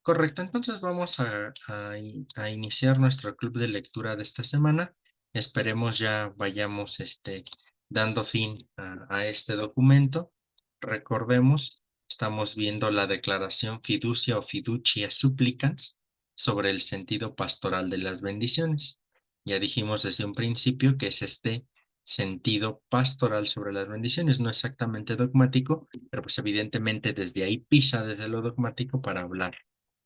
Correcto, entonces vamos a iniciar nuestro club de lectura de esta semana. Esperemos ya vayamos dando fin a este documento. Recordemos, estamos viendo la declaración fiducia o fiducia supplicans sobre el sentido pastoral de las bendiciones. Ya dijimos desde un principio que es este sentido pastoral sobre las bendiciones, no exactamente dogmático, pero pues evidentemente desde ahí pisa desde lo dogmático para hablar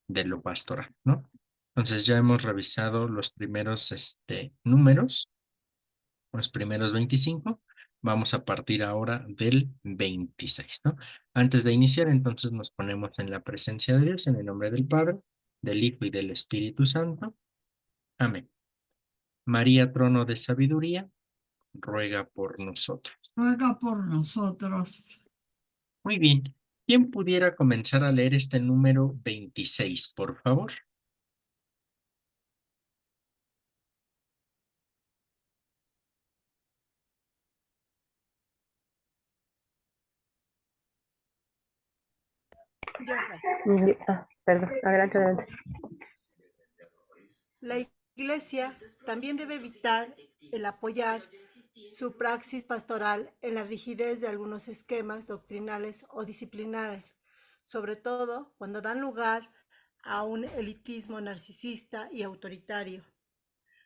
de lo pastoral, ¿no? Entonces ya hemos revisado los primeros números, los primeros 25. Vamos a partir ahora del 26, ¿no? Antes de iniciar, entonces nos ponemos en la presencia de Dios, en el nombre del Padre, del Hijo y del Espíritu Santo. Amén. María, trono de sabiduría, ruega por nosotros. Ruega por nosotros. Muy bien. ¿Quién pudiera comenzar a leer este número 26, por favor? Perdón, adelante, adelante. La Iglesia también debe evitar el apoyar su praxis pastoral en la rigidez de algunos esquemas doctrinales o disciplinares, sobre todo cuando dan lugar a un elitismo narcisista y autoritario,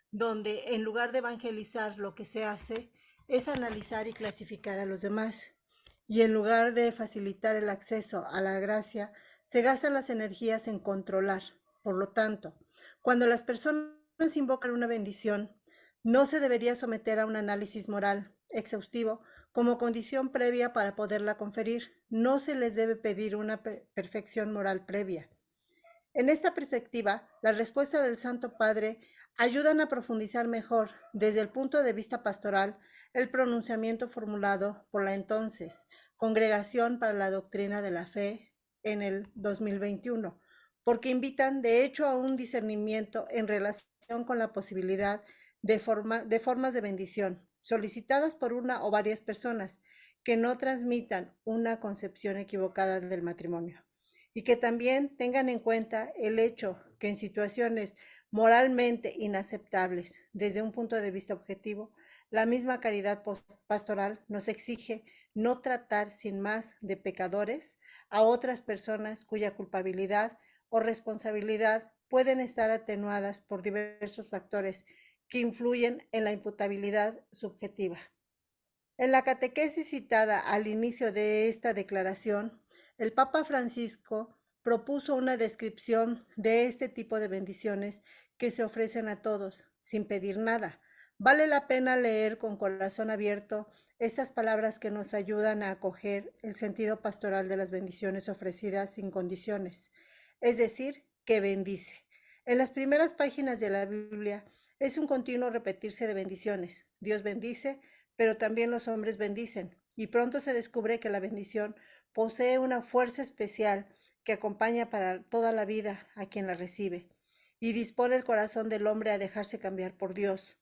donde en lugar de evangelizar lo que se hace es analizar y clasificar a los demás, y en lugar de facilitar el acceso a la gracia, se gastan las energías en controlar. Por lo tanto, cuando las personas invocan una bendición, no se debería someter a un análisis moral exhaustivo como condición previa para poderla conferir. No se les debe pedir una perfección moral previa. En esta perspectiva, la respuesta del Santo Padre ayudan a profundizar mejor, desde el punto de vista pastoral, el pronunciamiento formulado por la entonces Congregación para la Doctrina de la Fe en el 2021, porque invitan de hecho a un discernimiento en relación con la posibilidad de formas de bendición, solicitadas por una o varias personas, que no transmitan una concepción equivocada del matrimonio y que también tengan en cuenta el hecho que en situaciones moralmente inaceptables desde un punto de vista objetivo, la misma caridad pastoral nos exige no tratar sin más de pecadores a otras personas cuya culpabilidad o responsabilidad pueden estar atenuadas por diversos factores que influyen en la imputabilidad subjetiva. En la catequesis citada al inicio de esta declaración, el Papa Francisco propuso una descripción de este tipo de bendiciones que se ofrecen a todos, sin pedir nada. Vale la pena leer con corazón abierto estas palabras que nos ayudan a acoger el sentido pastoral de las bendiciones ofrecidas sin condiciones, es decir, que bendice. En las primeras páginas de la Biblia es un continuo repetirse de bendiciones. Dios bendice, pero también los hombres bendicen, y pronto se descubre que la bendición posee una fuerza especial que acompaña para toda la vida a quien la recibe, y dispone el corazón del hombre a dejarse cambiar por Dios.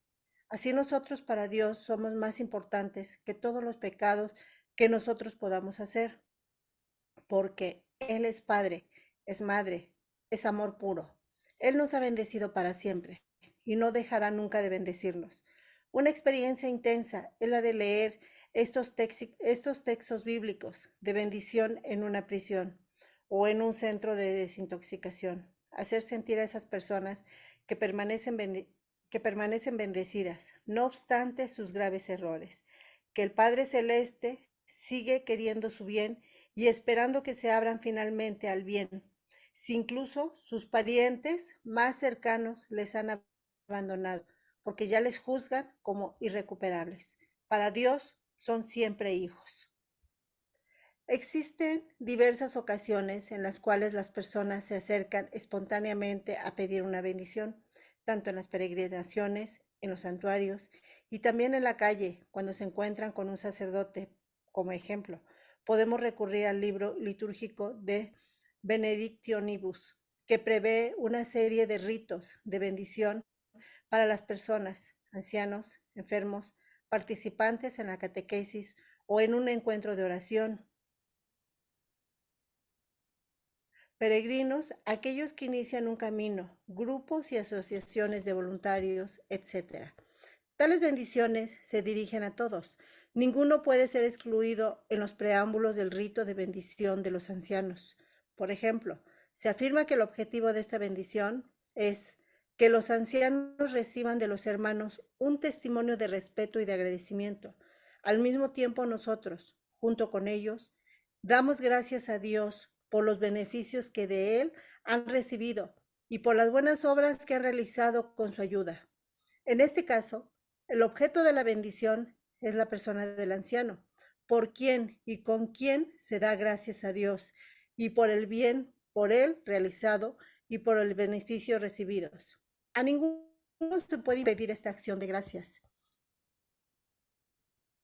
Así nosotros para Dios somos más importantes que todos los pecados que nosotros podamos hacer, porque Él es Padre, es Madre, es amor puro. Él nos ha bendecido para siempre y no dejará nunca de bendecirnos. Una experiencia intensa es la de leer estos textos bíblicos de bendición en una prisión o en un centro de desintoxicación. Hacer sentir a esas personas que que permanecen bendecidas, no obstante sus graves errores, que el Padre Celeste sigue queriendo su bien y esperando que se abran finalmente al bien, si incluso sus parientes más cercanos les han abandonado, porque ya les juzgan como irrecuperables. Para Dios son siempre hijos. Existen diversas ocasiones en las cuales las personas se acercan espontáneamente a pedir una bendición, tanto en las peregrinaciones, en los santuarios y también en la calle, cuando se encuentran con un sacerdote, como ejemplo. Podemos recurrir al libro litúrgico de Benedictionibus, que prevé una serie de ritos de bendición para las personas, ancianos, enfermos, participantes en la catequesis o en un encuentro de oración. peregrinos, aquellos que inician un camino, grupos y asociaciones de voluntarios, etc. Tales bendiciones se dirigen a todos. Ninguno puede ser excluido en los preámbulos del rito de bendición de los ancianos. Por ejemplo, se afirma que el objetivo de esta bendición es que los ancianos reciban de los hermanos un testimonio de respeto y de agradecimiento. Al mismo tiempo nosotros, junto con ellos, damos gracias a Dios por los beneficios que de Él han recibido y por las buenas obras que han realizado con su ayuda. En este caso, el objeto de la bendición es la persona del anciano, por quien y con quien se da gracias a Dios y por el bien por él realizado y por el beneficio recibidos. A ninguno se puede impedir esta acción de gracias.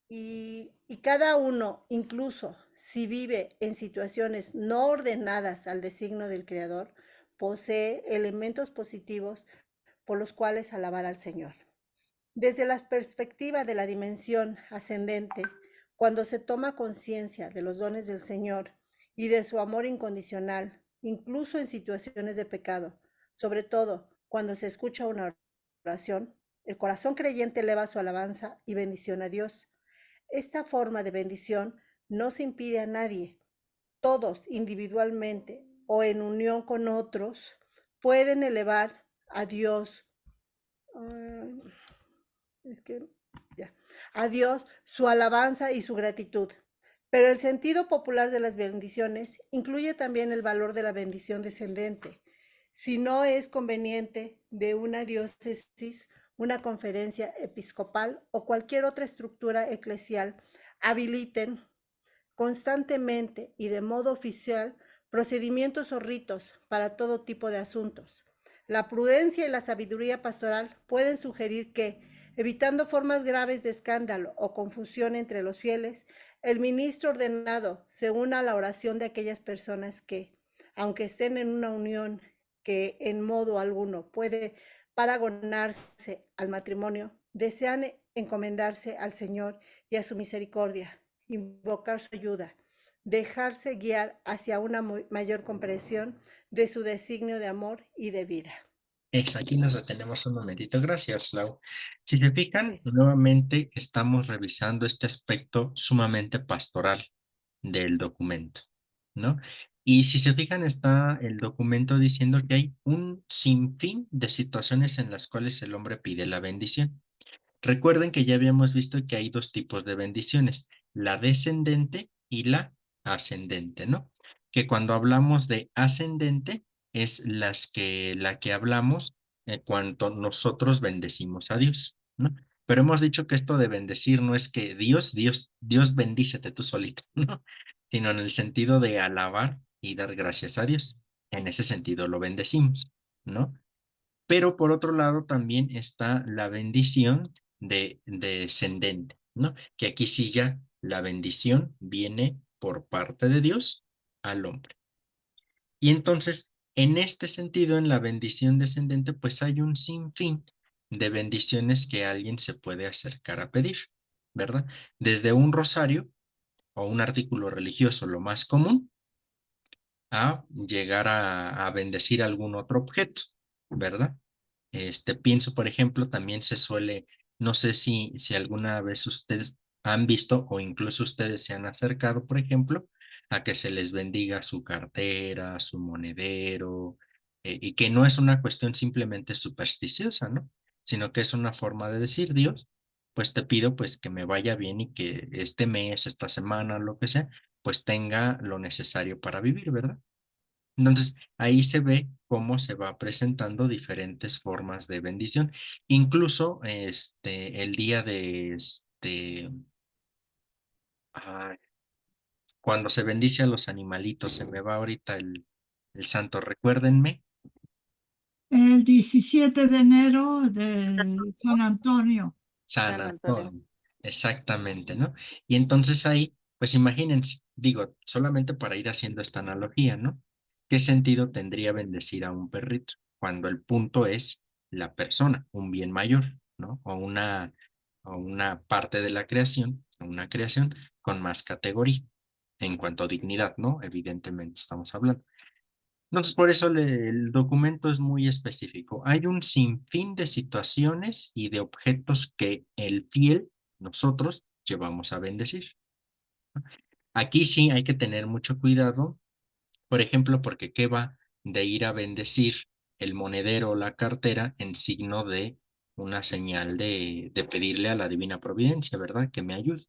Y cada uno, incluso si vive en situaciones no ordenadas al designio del Creador, posee elementos positivos por los cuales alabar al Señor. Desde la perspectiva de la dimensión ascendente, cuando se toma conciencia de los dones del Señor y de su amor incondicional, incluso en situaciones de pecado, sobre todo cuando se escucha una oración, el corazón creyente eleva su alabanza y bendición a Dios. Esta forma de bendición no se impide a nadie. Todos individualmente o en unión con otros pueden elevar a Dios. A Dios su alabanza y su gratitud. Pero el sentido popular de las bendiciones incluye también el valor de la bendición descendente. Si no es conveniente de una diócesis, una conferencia episcopal o cualquier otra estructura eclesial habiliten constantemente y de modo oficial procedimientos o ritos para todo tipo de asuntos. La prudencia y la sabiduría pastoral pueden sugerir que, evitando formas graves de escándalo o confusión entre los fieles, el ministro ordenado se una a la oración de aquellas personas que, aunque estén en una unión que en modo alguno puede paragonarse al matrimonio, desean encomendarse al Señor y a su misericordia, invocar su ayuda, dejarse guiar hacia una mayor comprensión de su designio de amor y de vida. Eso, aquí nos detenemos un momentito. Gracias, Lau. Si se fijan, Sí. nuevamente estamos revisando este aspecto sumamente pastoral del documento, ¿no? Y si se fijan, está el documento diciendo que hay un sinfín de situaciones en las cuales el hombre pide la bendición. Recuerden que ya habíamos visto que hay dos tipos de bendiciones, la descendente y la ascendente, ¿no? Que cuando hablamos de ascendente es la que hablamos cuando nosotros bendecimos a Dios, ¿no? Pero hemos dicho que esto de bendecir no es que Dios bendícete tú solito, ¿no? Sino en el sentido de alabar y dar gracias a Dios. En ese sentido lo bendecimos, ¿no? Pero por otro lado también está la bendición de descendente, ¿no? Que aquí sí ya la bendición viene por parte de Dios al hombre. Y entonces, en este sentido, en la bendición descendente, pues hay un sinfín de bendiciones que alguien se puede acercar a pedir, ¿verdad? Desde un rosario o un artículo religioso, lo más común, a llegar a bendecir algún otro objeto, ¿verdad? Pienso, por ejemplo, también se suele, no sé si alguna vez ustedes han visto o incluso ustedes se han acercado, por ejemplo, a que se les bendiga su cartera, su monedero, y que no es una cuestión simplemente supersticiosa, ¿no? Sino que es una forma de decir, Dios, pues te pido pues que me vaya bien y que este mes, esta semana, lo que sea, pues tenga lo necesario para vivir, ¿verdad? Entonces, ahí se ve cómo se va presentando diferentes formas de bendición. Incluso, el día de, ah, cuando se bendice a los animalitos, se me va ahorita el santo, recuérdenme. El 17 de enero de San Antonio. San San Antonio. Antonio, exactamente, ¿no? Y entonces ahí, pues imagínense, digo, solamente para ir haciendo esta analogía, ¿no? ¿Qué sentido tendría bendecir a un perrito cuando el punto es la persona, un bien mayor, ¿no? O una parte de la creación, una creación con más categoría en cuanto a dignidad, ¿no? Evidentemente estamos hablando. Entonces, por eso el documento es muy específico. Hay un sinfín de situaciones y de objetos que el fiel, nosotros, llevamos a bendecir. Aquí sí hay que tener mucho cuidado, por ejemplo, porque qué va de ir a bendecir el monedero o la cartera en signo de una señal de pedirle a la divina providencia, ¿verdad? Que me ayude.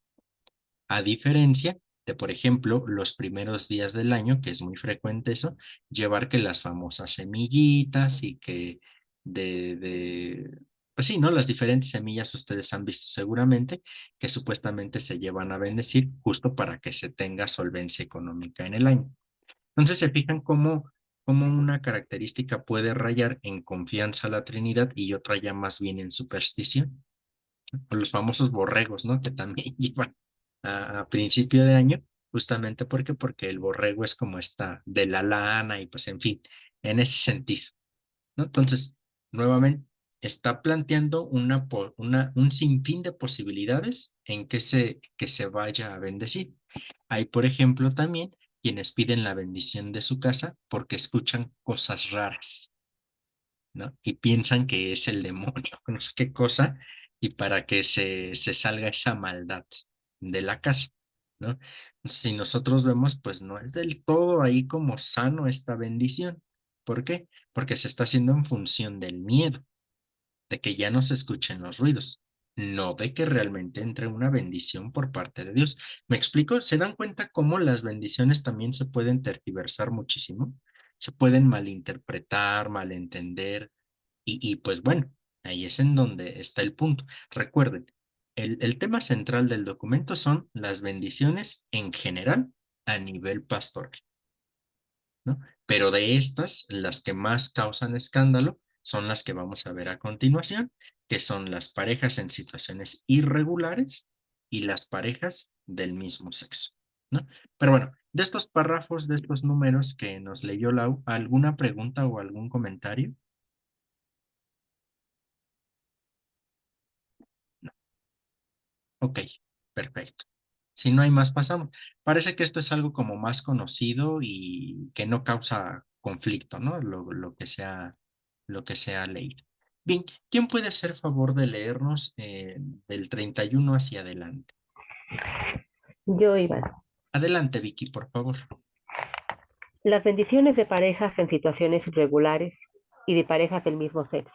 A diferencia de, por ejemplo, los primeros días del año, que es muy frecuente eso, llevar que las famosas semillitas y que pues sí, ¿no? Las diferentes semillas ustedes han visto seguramente que supuestamente se llevan a bendecir justo para que se tenga solvencia económica en el año. Entonces se fijan cómo una característica puede rayar en confianza a la Trinidad y otra ya más bien en superstición, o los famosos borregos, ¿no? Que también llevan a principio de año, justamente porque el borrego es como esta de la lana y pues en fin, en ese sentido, ¿no? Entonces, nuevamente, está planteando un sinfín de posibilidades en que se vaya a bendecir. Hay, por ejemplo, también quienes piden la bendición de su casa porque escuchan cosas raras, ¿no? Y piensan que es el demonio, no sé qué cosa, y para que se salga esa maldad de la casa, ¿no? Si nosotros vemos, pues no es del todo ahí como sano esta bendición. ¿Por qué? Porque se está haciendo en función del miedo, de que ya no se escuchen los ruidos, no de que realmente entre una bendición por parte de Dios. ¿Me explico? ¿Se dan cuenta cómo las bendiciones también se pueden tergiversar muchísimo? Se pueden malinterpretar, malentender, y pues bueno, ahí es en donde está el punto. Recuerden, el tema central del documento son las bendiciones en general a nivel pastoral, ¿no? Pero de estas, las que más causan escándalo son las que vamos a ver a continuación, que son las parejas en situaciones irregulares y las parejas del mismo sexo, ¿no? Pero bueno, de estos párrafos, de estos números que nos leyó Lau, ¿alguna pregunta o algún comentario? No. Ok, perfecto. Si no hay más, pasamos. Parece que esto es algo como más conocido y que no causa conflicto, ¿no? Lo que se ha leído. Bien, ¿quién puede hacer favor de leernos del 31 hacia adelante? Yo, Iván. Adelante, Vicky, por favor. Las bendiciones de parejas en situaciones irregulares y de parejas del mismo sexo.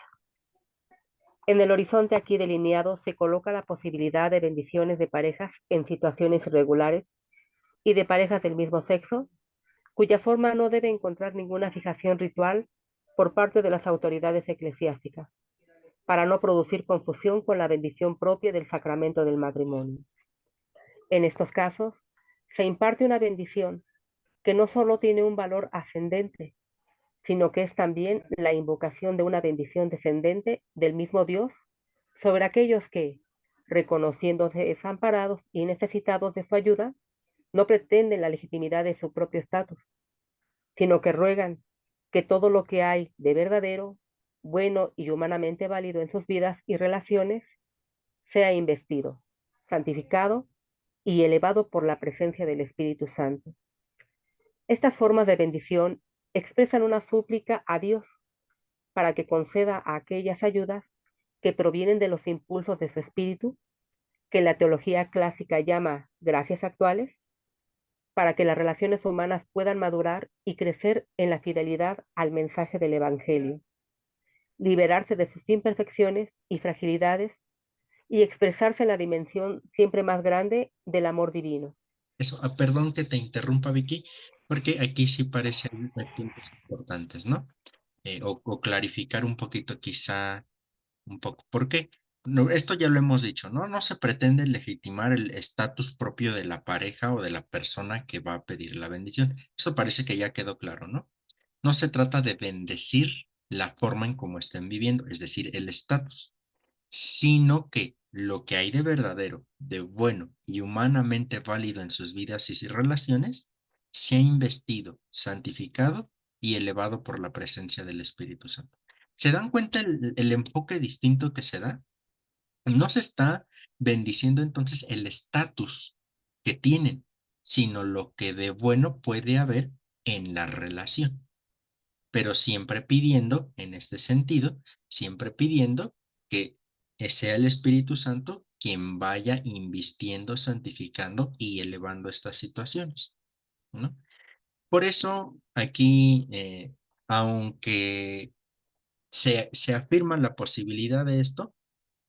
En el horizonte aquí delineado se coloca la posibilidad de bendiciones de parejas en situaciones irregulares y de parejas del mismo sexo, cuya forma no debe encontrar ninguna fijación ritual por parte de las autoridades eclesiásticas, para no producir confusión con la bendición propia del sacramento del matrimonio. En estos casos, se imparte una bendición que no solo tiene un valor ascendente, sino que es también la invocación de una bendición descendente del mismo Dios sobre aquellos que, reconociéndose desamparados y necesitados de su ayuda, no pretenden la legitimidad de su propio estatus, sino que ruegan que todo lo que hay de verdadero, bueno y humanamente válido en sus vidas y relaciones sea investido, santificado y elevado por la presencia del Espíritu Santo. Estas formas de bendición expresan una súplica a Dios para que conceda a aquellas ayudas que provienen de los impulsos de su espíritu, que la teología clásica llama gracias actuales, para que las relaciones humanas puedan madurar y crecer en la fidelidad al mensaje del Evangelio, liberarse de sus imperfecciones y fragilidades y expresarse en la dimensión siempre más grande del amor divino. Eso, perdón que te interrumpa, Vicky, porque aquí sí parece hay puntos importantes, ¿no? O clarificar un poquito quizá un poco. ¿Por qué? No, esto ya lo hemos dicho, ¿no? No se pretende legitimar el estatus propio de la pareja o de la persona que va a pedir la bendición. Eso parece que ya quedó claro, ¿no? No se trata de bendecir la forma en cómo estén viviendo, es decir, el estatus, sino que lo que hay de verdadero, de bueno y humanamente válido en sus vidas y sus relaciones, se ha investido, santificado y elevado por la presencia del Espíritu Santo. ¿Se dan cuenta el enfoque distinto que se da? No se está bendiciendo entonces el estatus que tienen, sino lo que de bueno puede haber en la relación. pero siempre pidiendo, en este sentido, siempre pidiendo que sea el Espíritu Santo quien vaya invistiendo, santificando y elevando estas situaciones, ¿no? Por eso aquí, aunque se afirma la posibilidad de esto,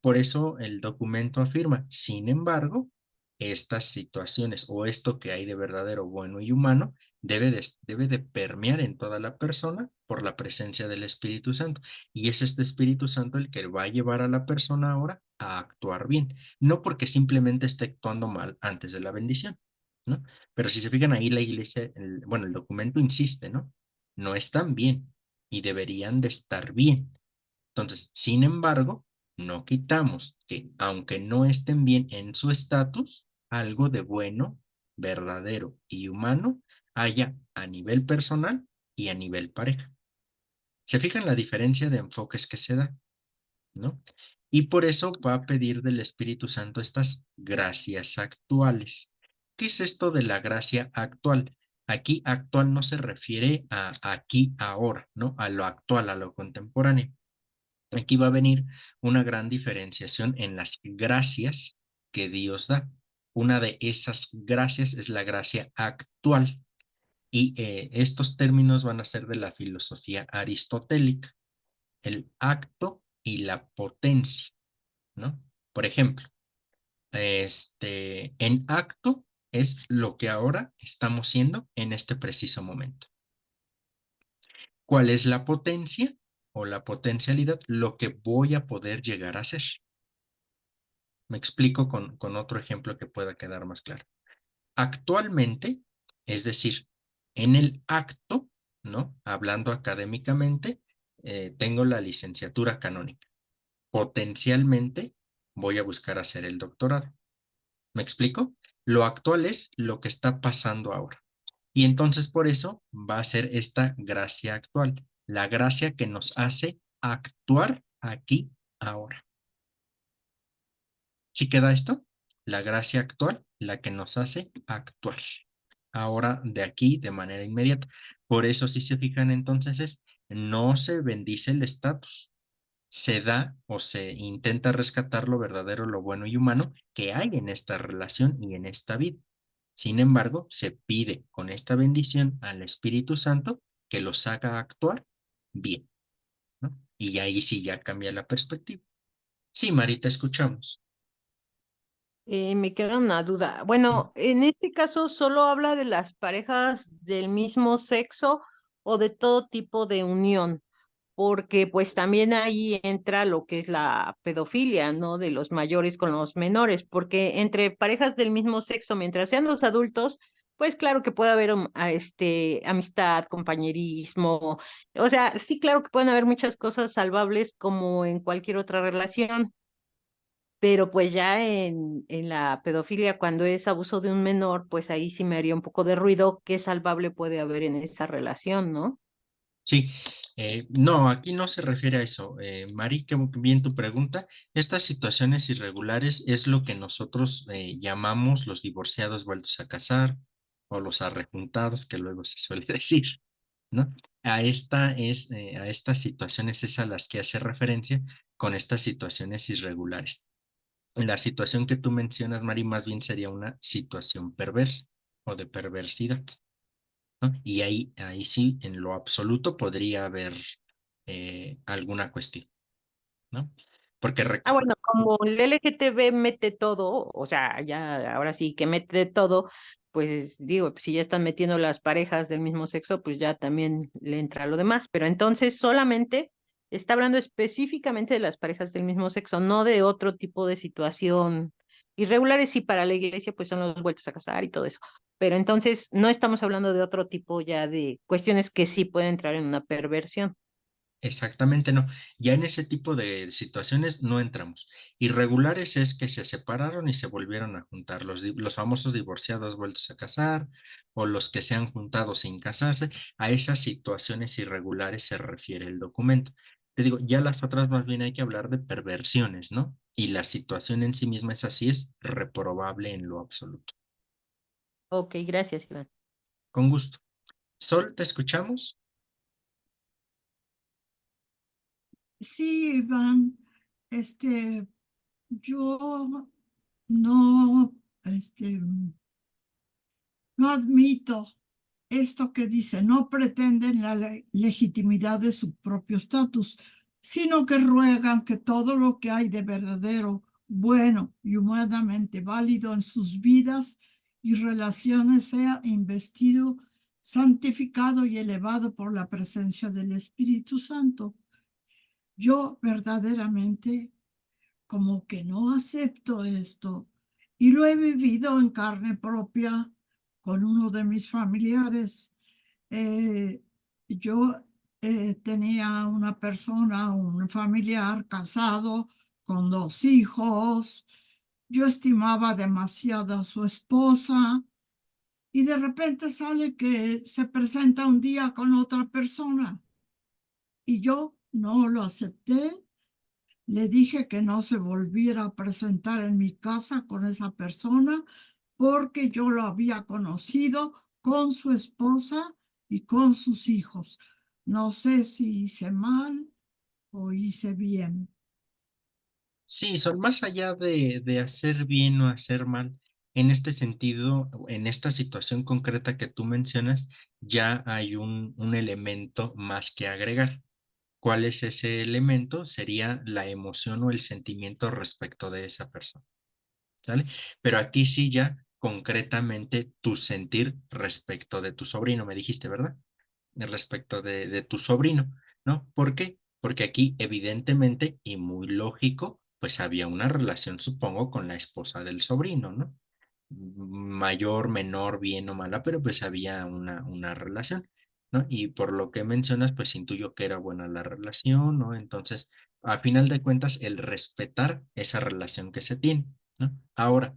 por eso el documento afirma, sin embargo, estas situaciones o esto que hay de verdadero, bueno y humano debe de permear en toda la persona por la presencia del Espíritu Santo. Y es este Espíritu Santo el que va a llevar a la persona ahora a actuar bien, no porque simplemente esté actuando mal antes de la bendición, ¿no? Pero si se fijan ahí la iglesia, bueno, el documento insiste, ¿no? No están bien y deberían de estar bien. Entonces, sin embargo, no quitamos que, aunque no estén bien en su estatus, algo de bueno, verdadero y humano haya a nivel personal y a nivel pareja. ¿Se fijan la diferencia de enfoques que se da, no? Y por eso va a pedir del Espíritu Santo estas gracias actuales. ¿Qué es esto de la gracia actual? Aquí actual no se refiere a aquí, ahora, ¿no? A lo actual, a lo contemporáneo. Aquí va a venir una gran diferenciación en las gracias que Dios da. Una de esas gracias es la gracia actual y estos términos van a ser de la filosofía aristotélica, el acto y la potencia, ¿no? Por ejemplo, en acto es lo que ahora estamos siendo en este preciso momento. ¿Cuál es la potencia o la potencialidad? Lo que voy a poder llegar a ser. Me explico con otro ejemplo que pueda quedar más claro. Actualmente, es decir, en el acto, ¿no? Hablando académicamente, tengo la licenciatura canónica. Potencialmente, voy a buscar hacer el doctorado. ¿Me explico? Lo actual es lo que está pasando ahora. Y entonces por eso va a ser esta gracia actual, la gracia que nos hace actuar aquí, ahora. ¿Sí queda esto? La gracia actual, la que nos hace actuar. Ahora, de aquí, de manera inmediata. Por eso, si se fijan, entonces no se bendice el estatus. Se da o se intenta rescatar lo verdadero, lo bueno y humano que hay en esta relación y en esta vida. Sin embargo, se pide con esta bendición al Espíritu Santo que los haga actuar bien, ¿no? Y ahí sí ya cambia la perspectiva. Sí, Marita, escuchamos. Me queda una duda. Bueno, en este caso, ¿solo habla de las parejas del mismo sexo o de todo tipo de unión? Porque pues también ahí entra lo que es la pedofilia, ¿no? De los mayores con los menores, porque entre parejas del mismo sexo, mientras sean los adultos, pues claro que puede haber amistad, compañerismo, o sea, sí, claro que pueden haber muchas cosas salvables como en cualquier otra relación, pero pues ya en la pedofilia, cuando es abuso de un menor, pues ahí sí me haría un poco de ruido qué salvable puede haber en esa relación, ¿no? Sí, no, aquí no se refiere a eso. Mari, qué bien tu pregunta. Estas situaciones irregulares es lo que nosotros llamamos los divorciados vueltos a casar o los arrejuntados, que luego se suele decir, ¿no? A estas situaciones es a las que hace referencia con estas situaciones irregulares. La situación que tú mencionas, Mari, más bien sería una situación perversa o de perversidad, ¿no? Y ahí sí, en lo absoluto podría haber alguna cuestión, ¿no? Porque Ah, bueno, como el LGTB mete todo, o sea, ya ahora sí que mete todo, pues digo, si ya están metiendo las parejas del mismo sexo, pues ya también le entra lo demás, pero entonces solamente está hablando específicamente de las parejas del mismo sexo, no de otro tipo de situación irregulares, y para la iglesia pues son los vueltos a casar y todo eso, pero entonces no estamos hablando de otro tipo ya de cuestiones que sí pueden entrar en una perversión. exactamente no. Ya en ese tipo de situaciones no entramos. Irregulares es que se separaron y se volvieron a juntar, los famosos divorciados vueltos a casar o los que se han juntado sin casarse. A esas situaciones irregulares se refiere el documento. Te digo, ya las otras más bien hay que hablar de perversiones, ¿no? Y la situación en sí misma es así, es reprobable en lo absoluto. Ok, gracias, Iván. Con gusto. Sol, ¿te escuchamos? Sí, Iván, yo no, no admito esto que dice, no pretenden la legitimidad de su propio estatus, sino que ruegan que todo lo que hay de verdadero, bueno y humanamente válido en sus vidas y relaciones sea investido, santificado y elevado por la presencia del Espíritu Santo. Yo verdaderamente como que no acepto esto y lo he vivido en carne propia con uno de mis familiares. Yo tenía una persona, un familiar casado con 2 hijos. Yo estimaba demasiado a su esposa y de repente sale que se presenta un día con otra persona y yo no lo acepté. Le dije que no se volviera a presentar en mi casa con esa persona porque yo lo había conocido con su esposa y con sus hijos. No sé si hice mal o hice bien. Sí, son más allá de hacer bien o hacer mal. En este sentido, en esta situación concreta que tú mencionas, ya hay un elemento más que agregar. ¿Cuál es ese elemento? Sería la emoción o el sentimiento respecto de esa persona, ¿sale? Pero aquí sí ya concretamente tu sentir respecto de tu sobrino, me dijiste, ¿verdad? Respecto de tu sobrino, ¿no? ¿Por qué? Porque aquí evidentemente y muy lógico, pues había una relación, supongo, con la esposa del sobrino, ¿no? Mayor, menor, bien o mala, pero pues había una relación, ¿no? Y por lo que mencionas, pues intuyo que era buena la relación, ¿no? Entonces, a final de cuentas, el respetar esa relación que se tiene, ¿no? Ahora,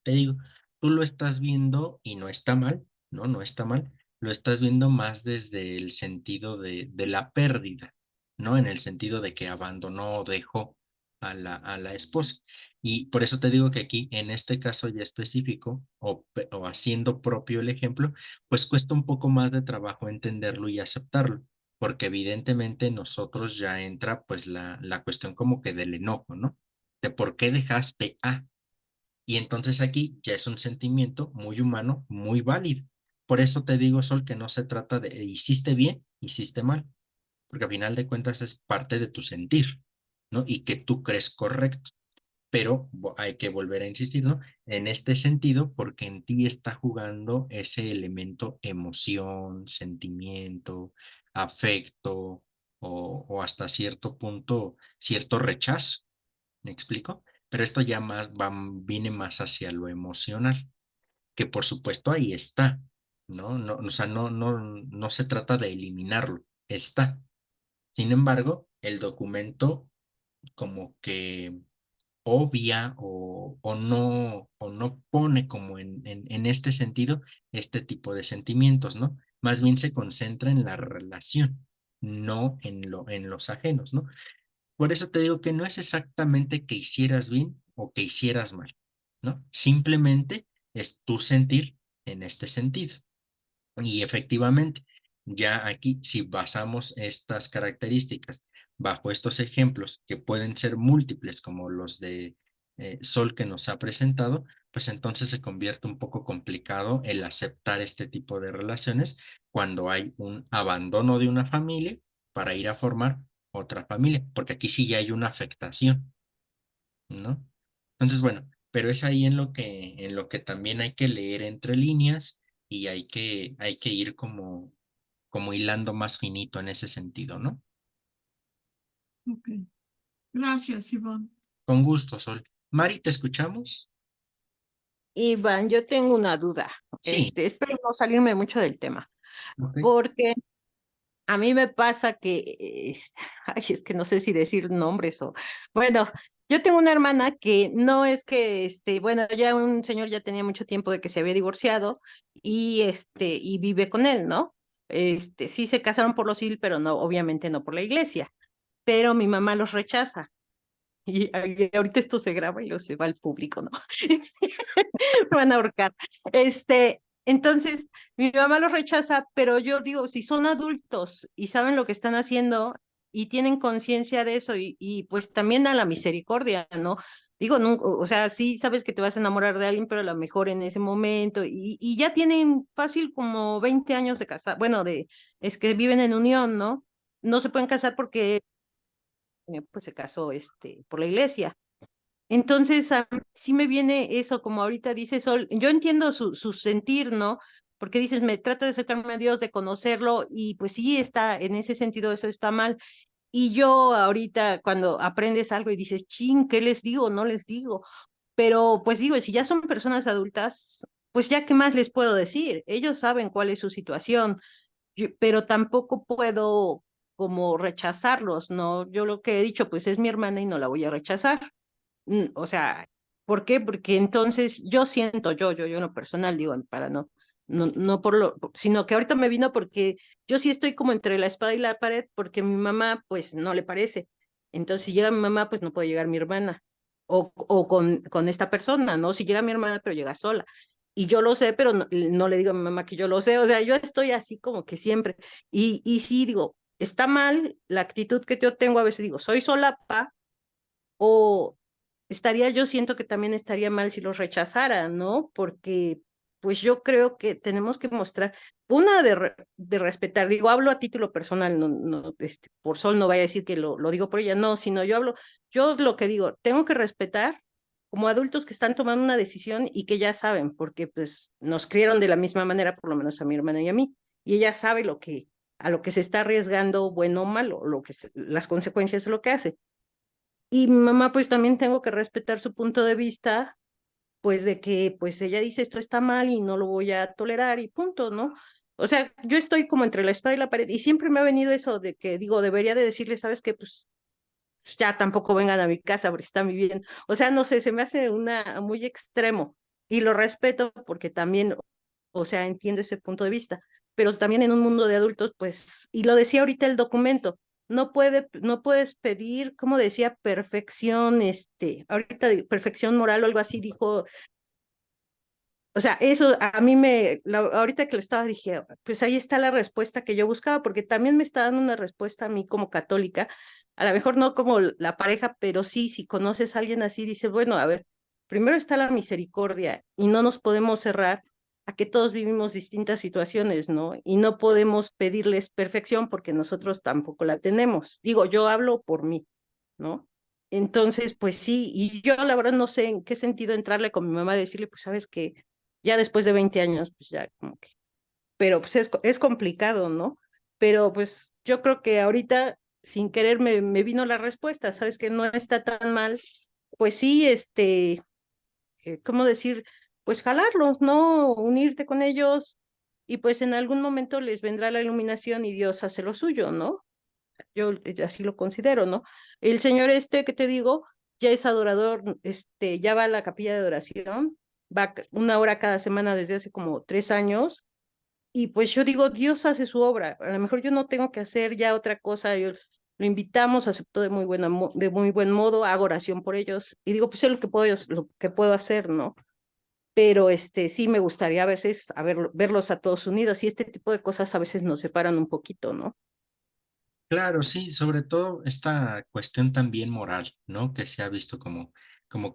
te digo, tú lo estás viendo y no está mal, ¿no? No está mal. Lo estás viendo más desde el sentido de la pérdida, ¿no? En el sentido de que abandonó o dejó a la esposa. Y por eso te digo que aquí, en este caso ya específico, o haciendo propio el ejemplo, pues cuesta un poco más de trabajo entenderlo y aceptarlo, porque evidentemente nosotros ya entra pues la cuestión como que del enojo, ¿no? De por qué dejaste a. Y entonces aquí ya es un sentimiento muy humano, muy válido. Por eso te digo, Sol, que no se trata de hiciste bien, hiciste mal, porque al final de cuentas es parte de tu sentir, ¿no? Y que tú crees correcto. Pero hay que volver a insistir, ¿no? En este sentido, porque en ti está jugando ese elemento emoción, sentimiento, afecto o hasta cierto punto, cierto rechazo. ¿Me explico? Pero esto ya más viene más hacia lo emocional, que por supuesto ahí está, ¿no? No, o sea, no se trata de eliminarlo, está. Sin embargo, el documento como que obvia o no pone como en este sentido este tipo de sentimientos, ¿no? Más bien se concentra en la relación, no en los ajenos, ¿no? Por eso te digo que no es exactamente que hicieras bien o que hicieras mal, ¿no? Simplemente es tu sentir en este sentido. Y efectivamente, ya aquí, si basamos estas características bajo estos ejemplos, que pueden ser múltiples como los de Sol que nos ha presentado, pues entonces se convierte un poco complicado el aceptar este tipo de relaciones cuando hay un abandono de una familia para ir a formar otra familia, porque aquí sí ya hay una afectación, ¿no? Entonces, bueno, pero es ahí en lo que también hay que leer entre líneas y hay que ir como hilando más finito en ese sentido, ¿no? Ok. Gracias, Iván. Con gusto, Sol. Mari, ¿te escuchamos? Iván, yo tengo una duda. Sí, Espero no salirme mucho del tema, ok. porque a mí me pasa que, ay, es que no sé si decir nombres o, bueno, yo tengo una hermana que no es que, bueno, ya un señor ya tenía mucho tiempo de que se había divorciado y vive con él, ¿no? Sí se casaron por lo civil, pero no, obviamente no por la iglesia, pero mi mamá los rechaza. Y ahorita esto se graba y lo se va al público, ¿no? Me van a ahorcar. Entonces, mi mamá los rechaza, pero yo digo, si son adultos y saben lo que están haciendo, y tienen conciencia de eso y pues también a la misericordia, ¿no? Digo, no, o sea, sí sabes que te vas a enamorar de alguien, pero a lo mejor en ese momento, y ya tienen fácil como 20 años de casar, bueno, es que viven en unión, ¿no? No se pueden casar porque pues se casó por la iglesia. Entonces, a mí sí me viene eso, como ahorita dice Sol, yo entiendo su sentir, ¿no? Porque dices, me trato de acercarme a Dios, de conocerlo, y pues sí está, en ese sentido eso está mal. Y yo ahorita cuando aprendes algo y dices, chin, ¿qué les digo? No les digo. Pero pues digo, si ya son personas adultas, pues ya qué más les puedo decir. Ellos saben cuál es su situación, pero tampoco puedo como rechazarlos, ¿no? Yo lo que he dicho, pues es mi hermana y no la voy a rechazar. O sea, ¿por qué? Porque entonces yo siento, yo en lo personal, digo, para no por sino que ahorita me vino porque yo sí estoy como entre la espada y la pared, porque mi mamá, pues, no le parece. Entonces, si llega mi mamá, pues no puede llegar mi hermana, o con esta persona, ¿no? Si llega mi hermana, pero llega sola. Y yo lo sé, pero no le digo a mi mamá que yo lo sé, o sea, yo estoy así como que siempre. Y sí, digo, está mal la actitud que yo tengo, a veces digo, soy solapa, o yo siento que también estaría mal si los rechazara, ¿no? Porque pues yo creo que tenemos que mostrar una de respetar, digo, hablo a título personal, no, por Sol no vaya a decir que lo digo por ella, no, sino yo lo que digo, tengo que respetar como adultos que están tomando una decisión y que ya saben, porque pues nos criaron de la misma manera, por lo menos a mi hermana y a mí, y ella sabe a lo que se está arriesgando, bueno o malo, las consecuencias de lo que hace. Y mi mamá, pues también tengo que respetar su punto de vista, pues de que, pues ella dice esto está mal y no lo voy a tolerar y punto, ¿no? O sea, yo estoy como entre la espada y la pared y siempre me ha venido eso de que digo, debería de decirle, ¿sabes qué? Pues ya tampoco vengan a mi casa porque están viviendo. O sea, no sé, se me hace una muy extremo y lo respeto porque también, o sea, entiendo ese punto de vista, pero también en un mundo de adultos, pues, y lo decía ahorita el documento, no puedes pedir, como decía, perfección, ahorita perfección moral o algo así dijo, o sea, eso a mí ahorita que lo estaba dije, pues ahí está la respuesta que yo buscaba, porque también me está dando una respuesta a mí como católica, a lo mejor no como la pareja, pero sí, si conoces a alguien así, dice, bueno, a ver, primero está la misericordia y no nos podemos cerrar a que todos vivimos distintas situaciones, ¿no? Y no podemos pedirles perfección porque nosotros tampoco la tenemos. Digo, yo hablo por mí, ¿no? Entonces, pues sí, y yo la verdad no sé en qué sentido entrarle con mi mamá, decirle, pues sabes que ya después de 20 años, pues ya como que, pero pues es complicado, ¿no? Pero pues yo creo que ahorita, sin querer, me vino la respuesta, sabes que no está tan mal, pues sí, ¿cómo decir? Pues jalarlos, ¿no? Unirte con ellos y pues en algún momento les vendrá la iluminación y Dios hace lo suyo, ¿no? Yo así lo considero, ¿no? El señor que te digo, ya es adorador, ya va a la capilla de adoración, va 1 hora cada semana desde hace como 3 años, y pues yo digo, Dios hace su obra, a lo mejor yo no tengo que hacer ya otra cosa, lo invitamos, aceptó de muy buen modo, hago oración por ellos, y digo, pues es lo que puedo hacer, ¿no? Pero sí me gustaría a veces verlos a todos unidos, y este tipo de cosas a veces nos separan un poquito, ¿no? Claro, sí, sobre todo esta cuestión también moral, ¿no? Que se ha visto como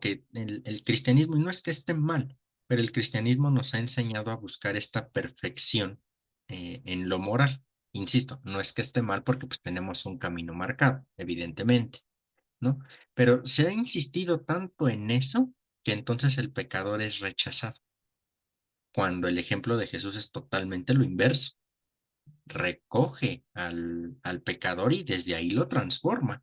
que el cristianismo, y no es que esté mal, pero el cristianismo nos ha enseñado a buscar esta perfección en lo moral. Insisto, no es que esté mal porque pues tenemos un camino marcado, evidentemente, ¿no? Pero se ha insistido tanto en eso que entonces el pecador es rechazado, cuando el ejemplo de Jesús es totalmente lo inverso, recoge al pecador y desde ahí lo transforma,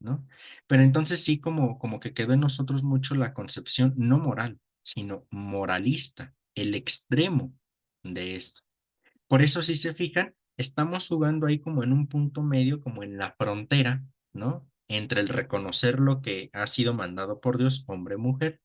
¿no? Pero entonces sí como que quedó en nosotros mucho la concepción no moral, sino moralista, el extremo de esto. Por eso si se fijan, estamos jugando ahí como en un punto medio, como en la frontera, ¿no? Entre el reconocer lo que ha sido mandado por Dios, hombre-mujer,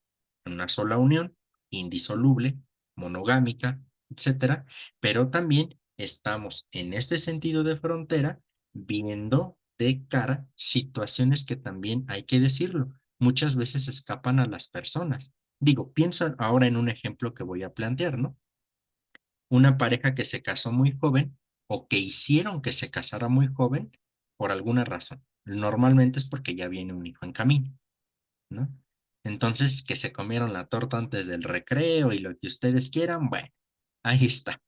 en una sola unión, indisoluble, monogámica, etcétera, pero también estamos en este sentido de frontera viendo de cara situaciones que también hay que decirlo, muchas veces escapan a las personas. Digo, pienso ahora en un ejemplo que voy a plantear, ¿no? Una pareja que se casó muy joven o que hicieron que se casara muy joven, por alguna razón. Normalmente es porque ya viene un hijo en camino, ¿no? Entonces, que se comieron la torta antes del recreo y lo que ustedes quieran, bueno, ahí está,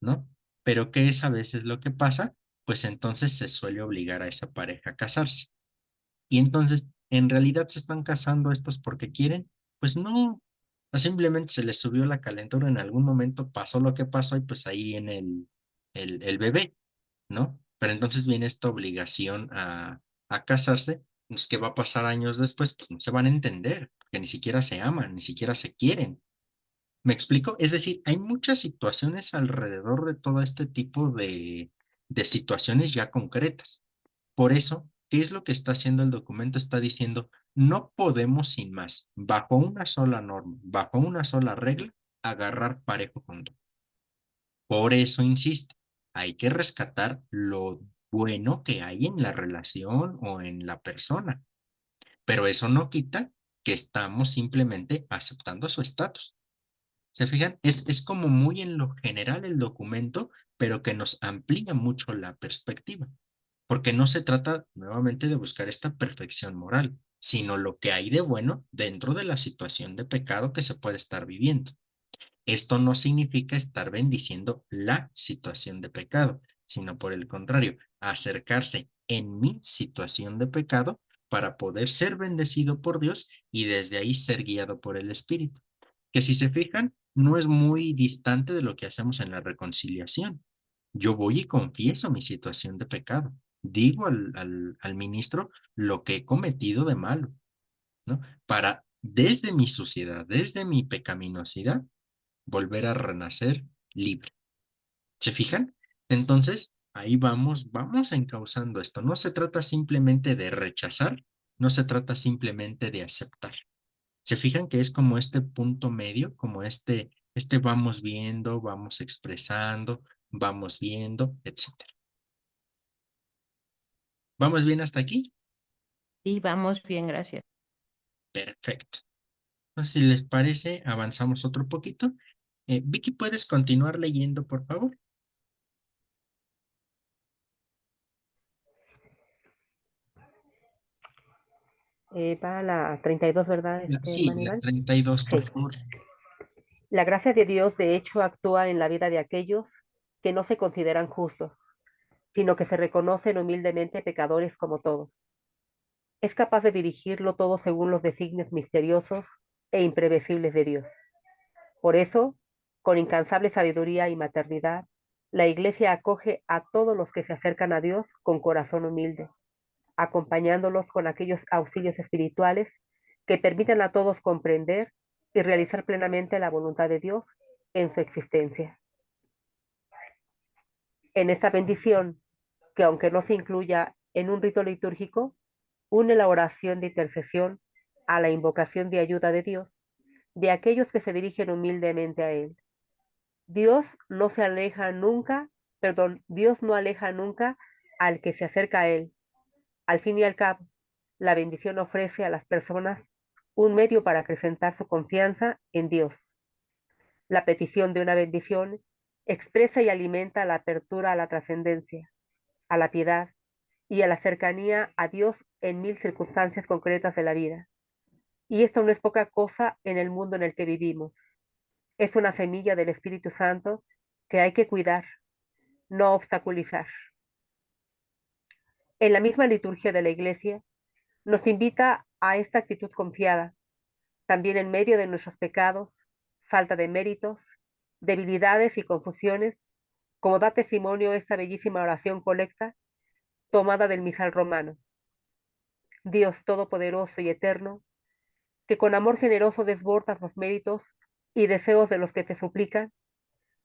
¿no? Pero ¿qué es a veces lo que pasa? Pues entonces se suele obligar a esa pareja a casarse. Y entonces, ¿en realidad se están casando estos porque quieren? Pues no, o simplemente se les subió la calentura en algún momento, pasó lo que pasó y pues ahí viene el bebé, ¿no? Pero entonces viene esta obligación a casarse, pues que va a pasar años después, pues no se van a entender, porque ni siquiera se aman, ni siquiera se quieren. ¿Me explico? Es decir, hay muchas situaciones alrededor de todo este tipo de situaciones ya concretas. Por eso, ¿qué es lo que está haciendo el documento? Está diciendo, no podemos sin más, bajo una sola norma, bajo una sola regla, agarrar parejo con todo. Por eso insisto, hay que rescatar lo bueno que hay en la relación o en la persona, pero eso no quita que estamos simplemente aceptando su estatus. ¿Se fijan? Es como muy en lo general el documento, pero que nos amplía mucho la perspectiva, porque no se trata nuevamente de buscar esta perfección moral, sino lo que hay de bueno dentro de la situación de pecado que se puede estar viviendo. Esto no significa estar bendiciendo la situación de pecado, sino por el contrario, acercarse en mi situación de pecado para poder ser bendecido por Dios y desde ahí ser guiado por el Espíritu. Que si se fijan, no es muy distante de lo que hacemos en la reconciliación. Yo voy y confieso mi situación de pecado. Digo al ministro lo que he cometido de malo, ¿no? Para desde mi suciedad, desde mi pecaminosidad, volver a renacer libre. ¿Se fijan? Entonces, ahí vamos encauzando esto. No se trata simplemente de rechazar, no se trata simplemente de aceptar. ¿Se fijan que es como este punto medio, como este vamos viendo, vamos expresando, vamos viendo, etcétera? ¿Vamos bien hasta aquí? Y vamos bien, gracias. Perfecto. Entonces, si les parece, avanzamos otro poquito. Vicky, ¿puedes continuar leyendo, por favor? Va la 32, ¿verdad, Sí, la Manuel? 32, por Sí. favor. La gracia de Dios, de hecho, actúa en la vida de aquellos que no se consideran justos, sino que se reconocen humildemente pecadores como todos. Es capaz de dirigirlo todo según los designios misteriosos e imprevisibles de Dios. Por eso, con incansable sabiduría y maternidad, la Iglesia acoge a todos los que se acercan a Dios con corazón humilde, acompañándolos con aquellos auxilios espirituales que permitan a todos comprender y realizar plenamente la voluntad de Dios en su existencia. En esta bendición, que aunque no se incluya en un rito litúrgico, une la oración de intercesión a la invocación de ayuda de Dios, de aquellos que se dirigen humildemente a Él. Dios no se aleja nunca, Dios no aleja nunca al que se acerca a Él. Al fin y al cabo, la bendición ofrece a las personas un medio para acrecentar su confianza en Dios. La petición de una bendición expresa y alimenta la apertura a la trascendencia, a la piedad y a la cercanía a Dios en mil circunstancias concretas de la vida. Y esto no es poca cosa en el mundo en el que vivimos. Es una semilla del Espíritu Santo que hay que cuidar, no obstaculizar. En la misma liturgia de la Iglesia nos invita a esta actitud confiada, también en medio de nuestros pecados, falta de méritos, debilidades y confusiones, como da testimonio esta bellísima oración colecta tomada del misal romano. Dios Todopoderoso y Eterno, que con amor generoso desbordas los méritos y deseos de los que te suplican,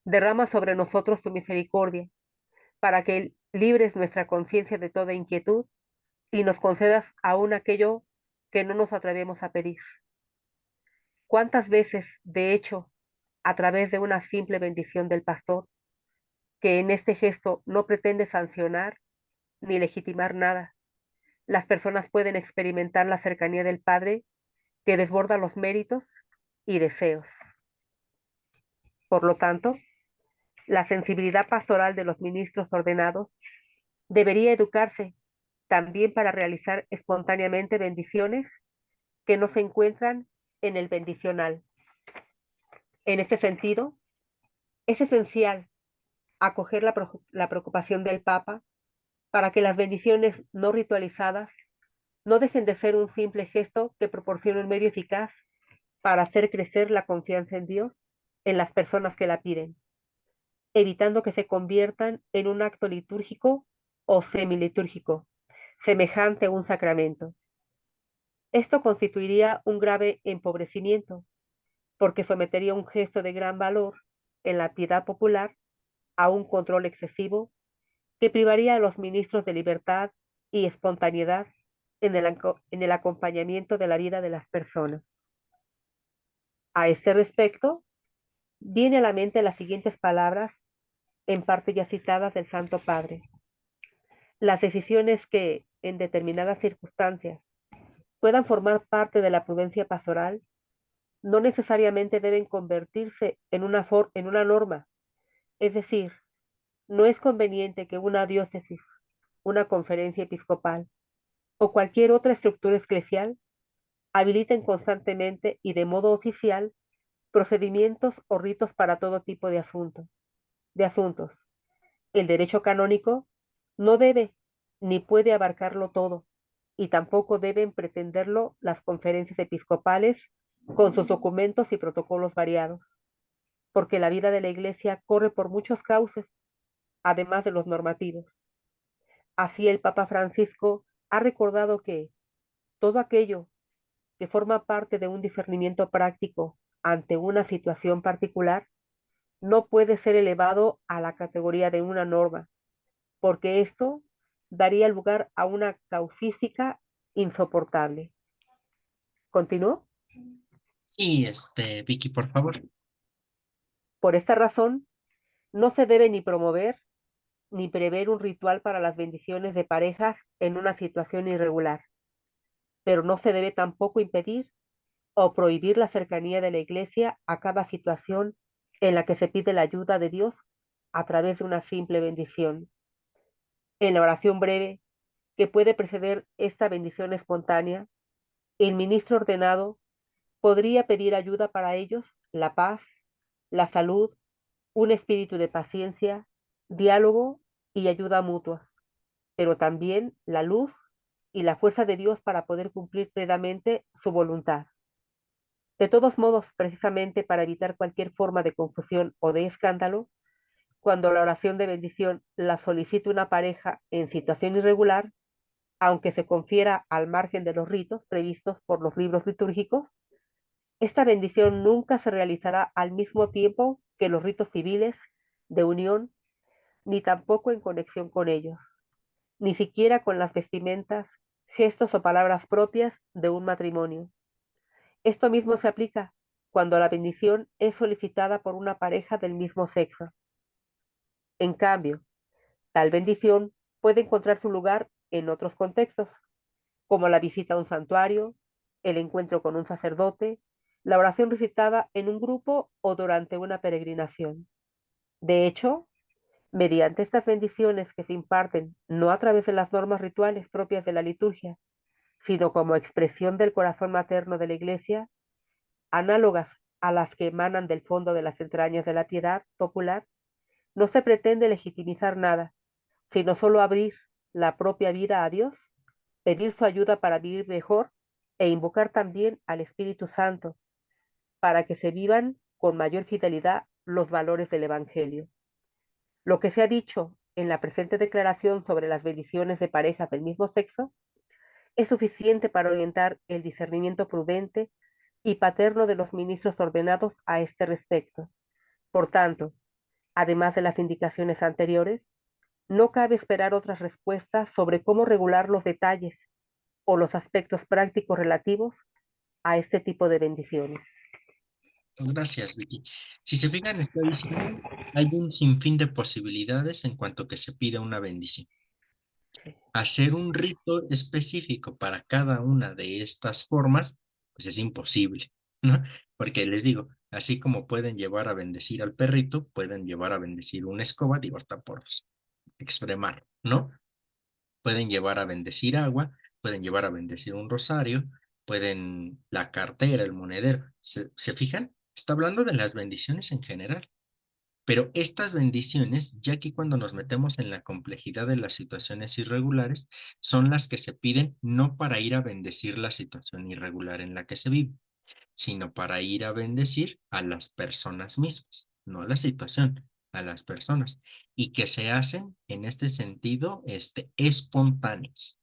derrama sobre nosotros tu misericordia, para que libres nuestra conciencia de toda inquietud y nos concedas aún aquello que no nos atrevemos a pedir. ¿Cuántas veces, de hecho, a través de una simple bendición del pastor, que en este gesto no pretende sancionar ni legitimar nada, las personas pueden experimentar la cercanía del Padre que desborda los méritos y deseos? Por lo tanto, la sensibilidad pastoral de los ministros ordenados debería educarse también para realizar espontáneamente bendiciones que no se encuentran en el bendicional. En este sentido, es esencial acoger la preocupación del Papa para que las bendiciones no ritualizadas no dejen de ser un simple gesto que proporciona un medio eficaz para hacer crecer la confianza en Dios en las personas que la piden, evitando que se conviertan en un acto litúrgico o semilitúrgico, semejante a un sacramento. Esto constituiría un grave empobrecimiento, porque sometería un gesto de gran valor en la piedad popular a un control excesivo que privaría a los ministros de libertad y espontaneidad en el acompañamiento de la vida de las personas. A este respecto, viene a la mente las siguientes palabras, en parte ya citadas del Santo Padre. Las decisiones que, en determinadas circunstancias, puedan formar parte de la prudencia pastoral, no necesariamente deben convertirse en una norma. Es decir, no es conveniente que una diócesis, una conferencia episcopal o cualquier otra estructura eclesial habiliten constantemente y de modo oficial procedimientos o ritos para todo tipo de asuntos. El derecho canónico no debe ni puede abarcarlo todo, y tampoco deben pretenderlo las conferencias episcopales con sus documentos y protocolos variados, porque la vida de la Iglesia corre por muchos cauces, además de los normativos. Así el Papa Francisco ha recordado que todo aquello que forma parte de un discernimiento práctico ante una situación particular no puede ser elevado a la categoría de una norma, porque esto daría lugar a una causística insoportable. ¿Continúo? Sí, Vicky, por favor. Por esta razón, no se debe ni promover ni prever un ritual para las bendiciones de parejas en una situación irregular, pero no se debe tampoco impedir o prohibir la cercanía de la Iglesia a cada situación en la que se pide la ayuda de Dios a través de una simple bendición. En la oración breve que puede preceder esta bendición espontánea, el ministro ordenado podría pedir ayuda para ellos, la paz, la salud, un espíritu de paciencia, diálogo y ayuda mutua, pero también la luz y la fuerza de Dios para poder cumplir plenamente su voluntad. De todos modos, precisamente para evitar cualquier forma de confusión o de escándalo, cuando la oración de bendición la solicite una pareja en situación irregular, aunque se confiera al margen de los ritos previstos por los libros litúrgicos, esta bendición nunca se realizará al mismo tiempo que los ritos civiles de unión, ni tampoco en conexión con ellos, ni siquiera con las vestimentas, gestos o palabras propias de un matrimonio. Esto mismo se aplica cuando la bendición es solicitada por una pareja del mismo sexo. En cambio, tal bendición puede encontrar su lugar en otros contextos, como la visita a un santuario, el encuentro con un sacerdote, la oración recitada en un grupo o durante una peregrinación. De hecho, mediante estas bendiciones que se imparten no a través de las normas rituales propias de la liturgia, sino como expresión del corazón materno de la Iglesia, análogas a las que emanan del fondo de las entrañas de la piedad popular, no se pretende legitimizar nada, sino solo abrir la propia vida a Dios, pedir su ayuda para vivir mejor e invocar también al Espíritu Santo para que se vivan con mayor fidelidad los valores del Evangelio. Lo que se ha dicho en la presente declaración sobre las bendiciones de parejas del mismo sexo es suficiente para orientar el discernimiento prudente y paterno de los ministros ordenados a este respecto. Por tanto, además de las indicaciones anteriores, no cabe esperar otras respuestas sobre cómo regular los detalles o los aspectos prácticos relativos a este tipo de bendiciones. Gracias, Vicky. Si se fijan, está diciendo, hay un sinfín de posibilidades en cuanto que se pide una bendición. Hacer un rito específico para cada una de estas formas, pues es imposible, ¿no? Porque les digo, así como pueden llevar a bendecir al perrito, pueden llevar a bendecir una escoba, digo, hasta por extremar, ¿no? Pueden llevar a bendecir agua, pueden llevar a bendecir un rosario, pueden la cartera, el monedero. ¿Se fijan? Está hablando de las bendiciones en general. Pero estas bendiciones, ya que cuando nos metemos en la complejidad de las situaciones irregulares, son las que se piden no para ir a bendecir la situación irregular en la que se vive, sino para ir a bendecir a las personas mismas, no a la situación, a las personas, y que se hacen en este sentido espontáneas.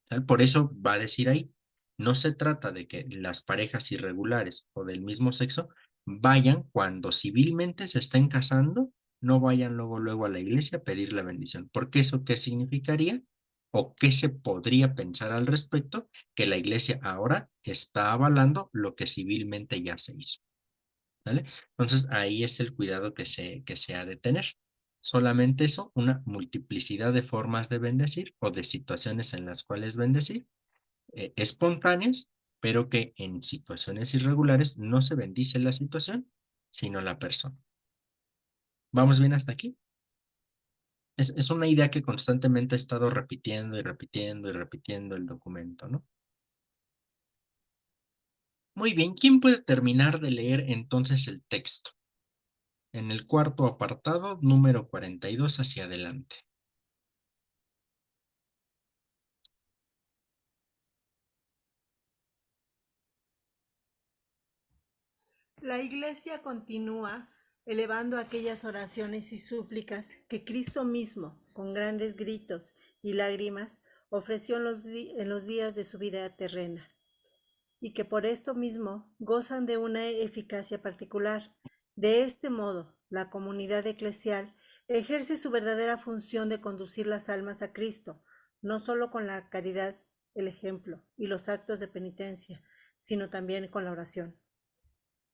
¿Tal? Por eso va a decir ahí, no se trata de que las parejas irregulares o del mismo sexo vayan cuando civilmente se estén casando, no vayan luego a la iglesia a pedir la bendición, porque eso qué significaría o qué se podría pensar al respecto, que la iglesia ahora está avalando lo que civilmente ya se hizo. ¿Vale? Entonces ahí es el cuidado que se ha de tener. Solamente eso, una multiplicidad de formas de bendecir o de situaciones en las cuales bendecir, espontáneas, pero que en situaciones irregulares no se bendice la situación, sino la persona. ¿Vamos bien hasta aquí? Es una idea que constantemente he estado repitiendo y repitiendo y repitiendo el documento, ¿no? Muy bien, ¿quién puede terminar de leer entonces el texto? En el cuarto apartado, número 42 hacia adelante. La Iglesia continúa elevando aquellas oraciones y súplicas que Cristo mismo, con grandes gritos y lágrimas, ofreció en los días de su vida terrena, y que por esto mismo gozan de una eficacia particular. De este modo, la comunidad eclesial ejerce su verdadera función de conducir las almas a Cristo, no solo con la caridad, el ejemplo y los actos de penitencia, sino también con la oración.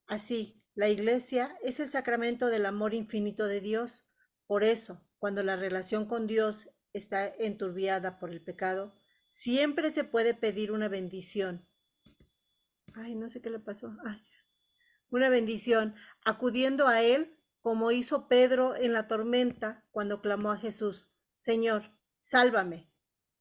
Así, la Iglesia es el sacramento del amor infinito de Dios. Por eso, cuando la relación con Dios está enturbiada por el pecado, siempre se puede pedir una bendición. Ay, no sé qué le pasó. Ay, una bendición, acudiendo a Él como hizo Pedro en la tormenta cuando clamó a Jesús: Señor, sálvame.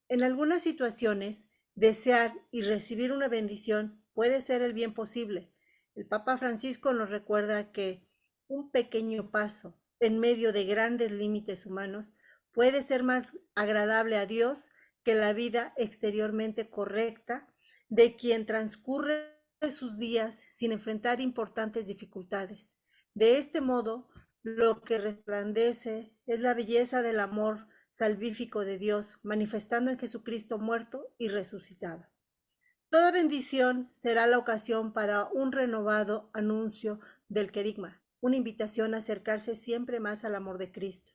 En algunas situaciones, desear y recibir una bendición puede ser el bien posible. El Papa Francisco nos recuerda que un pequeño paso en medio de grandes límites humanos puede ser más agradable a Dios que la vida exteriormente correcta de quien transcurre sus días sin enfrentar importantes dificultades. De este modo, lo que resplandece es la belleza del amor salvífico de Dios, manifestando en Jesucristo muerto y resucitado. Toda bendición será la ocasión para un renovado anuncio del querigma, una invitación a acercarse siempre más al amor de Cristo.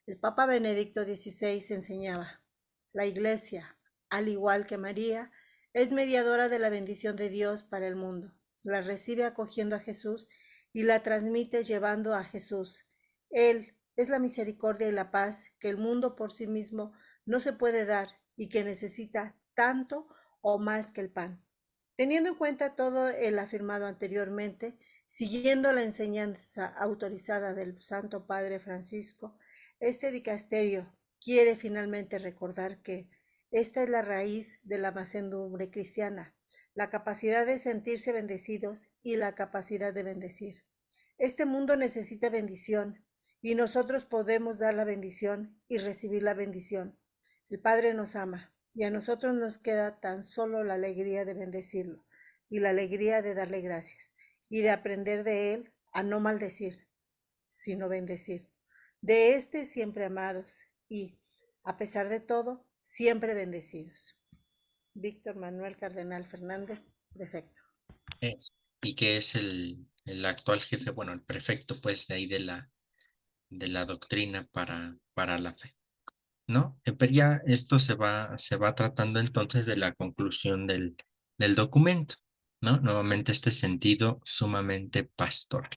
El Papa Benedicto XVI enseñaba: la Iglesia, al igual que María, es mediadora de la bendición de Dios para el mundo. La recibe acogiendo a Jesús y la transmite llevando a Jesús. Él es la misericordia y la paz que el mundo por sí mismo no se puede dar y que necesita tanto o más que el pan. Teniendo en cuenta todo el afirmado anteriormente, siguiendo la enseñanza autorizada del Santo Padre Francisco, este dicasterio quiere finalmente recordar que esta es la raíz de la mansedumbre cristiana, la capacidad de sentirse bendecidos y la capacidad de bendecir. Este mundo necesita bendición y nosotros podemos dar la bendición y recibir la bendición. El Padre nos ama y a nosotros nos queda tan solo la alegría de bendecirlo y la alegría de darle gracias y de aprender de él a no maldecir, sino bendecir. De siempre amados y, a pesar de todo, siempre bendecidos. Víctor Manuel Cardenal Fernández, prefecto. Y que es el actual jefe, bueno, el prefecto pues de ahí de la doctrina para la fe, ¿no? Pero ya esto se va tratando entonces de la conclusión del documento, ¿no? Nuevamente este sentido sumamente pastoral.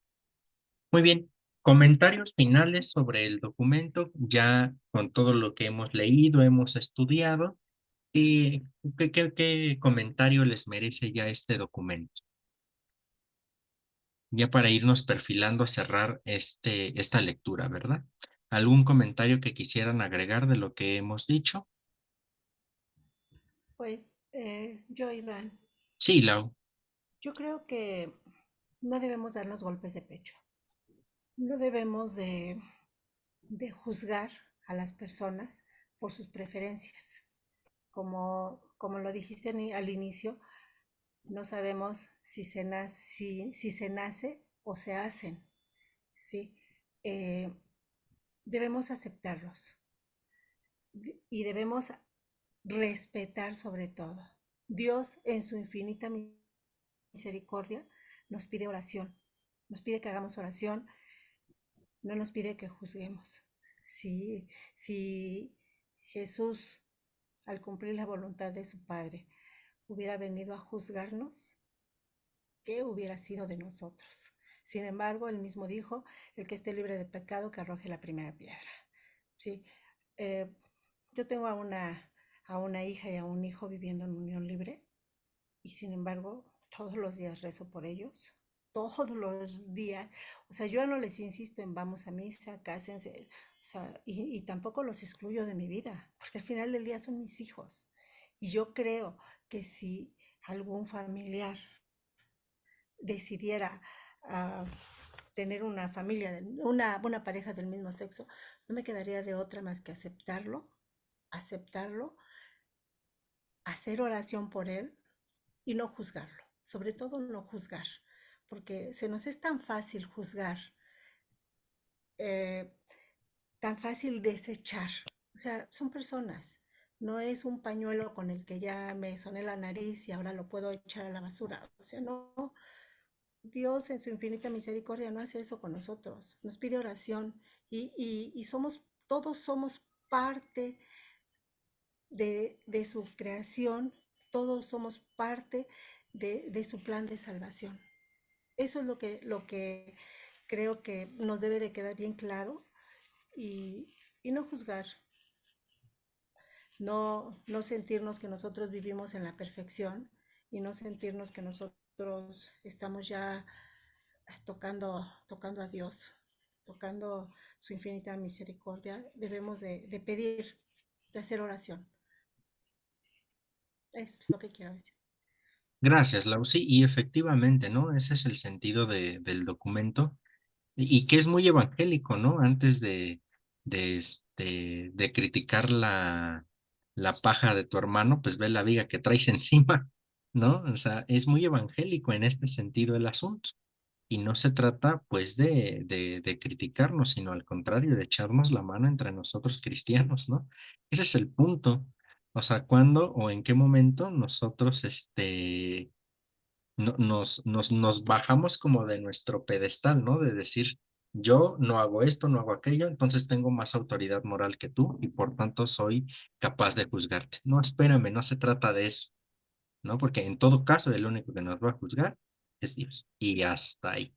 Muy bien, comentarios finales sobre el documento, ya con todo lo que hemos leído, hemos estudiado. ¿Qué comentario les merece ya este documento? Ya para irnos perfilando a cerrar esta lectura, ¿verdad? ¿Algún comentario que quisieran agregar de lo que hemos dicho? Pues yo, Iván, Sí, Lau. yo creo que no debemos darnos golpes de pecho. No debemos de juzgar a las personas por sus preferencias. Como lo dijiste al inicio, no sabemos si se nace o se hacen, ¿sí? Eh, debemos aceptarlos y debemos respetar sobre todo. Dios en su infinita misericordia nos pide oración, nos pide que hagamos oración, no nos pide que juzguemos. Si Jesús, al cumplir la voluntad de su Padre, hubiera venido a juzgarnos, ¿qué hubiera sido de nosotros? Sin embargo, él mismo dijo, el que esté libre de pecado, que arroje la primera piedra. ¿Sí? Eh, yo tengo a una hija y a un hijo viviendo en unión libre y sin embargo, todos los días rezo por ellos. Todos los días. O sea, yo no les insisto en vamos a misa, cásense. O sea, y tampoco los excluyo de mi vida, porque al final del día son mis hijos. Y yo creo que si algún familiar decidiera uh, tener una familia, una pareja del mismo sexo, no me quedaría de otra más que aceptarlo, hacer oración por él y no juzgarlo, sobre todo no juzgar, porque se nos es tan fácil juzgar, eh, tan fácil desechar. O sea, son personas, no es un pañuelo con el que ya me soné la nariz y ahora lo puedo echar a la basura. O sea, no, Dios en su infinita misericordia no hace eso con nosotros, nos pide oración y todos somos parte de su creación, todos somos parte de su plan de salvación. Eso es lo que creo que nos debe de quedar bien claro y no juzgar, no sentirnos que nosotros vivimos en la perfección y no sentirnos que nosotros estamos ya tocando a Dios, tocando su infinita misericordia. Debemos de pedir, de hacer oración. Es lo que quiero decir. Gracias, Lau. Sí, y efectivamente, ¿no? Ese es el sentido del documento y que es muy evangélico, ¿no? Antes de criticar la paja de tu hermano, pues ve la viga que traes encima, ¿no? O sea, es muy evangélico en este sentido el asunto. Y no se trata, pues, de criticarnos, sino al contrario, de echarnos la mano entre nosotros cristianos, ¿no? Ese es el punto. O sea, ¿cuándo o en qué momento nosotros, nos bajamos como de nuestro pedestal, ¿no? De decir, yo no hago esto, no hago aquello, entonces tengo más autoridad moral que tú y por tanto soy capaz de juzgarte. No, espérame, no se trata de eso, ¿no? Porque en todo caso el único que nos va a juzgar es Dios y hasta ahí,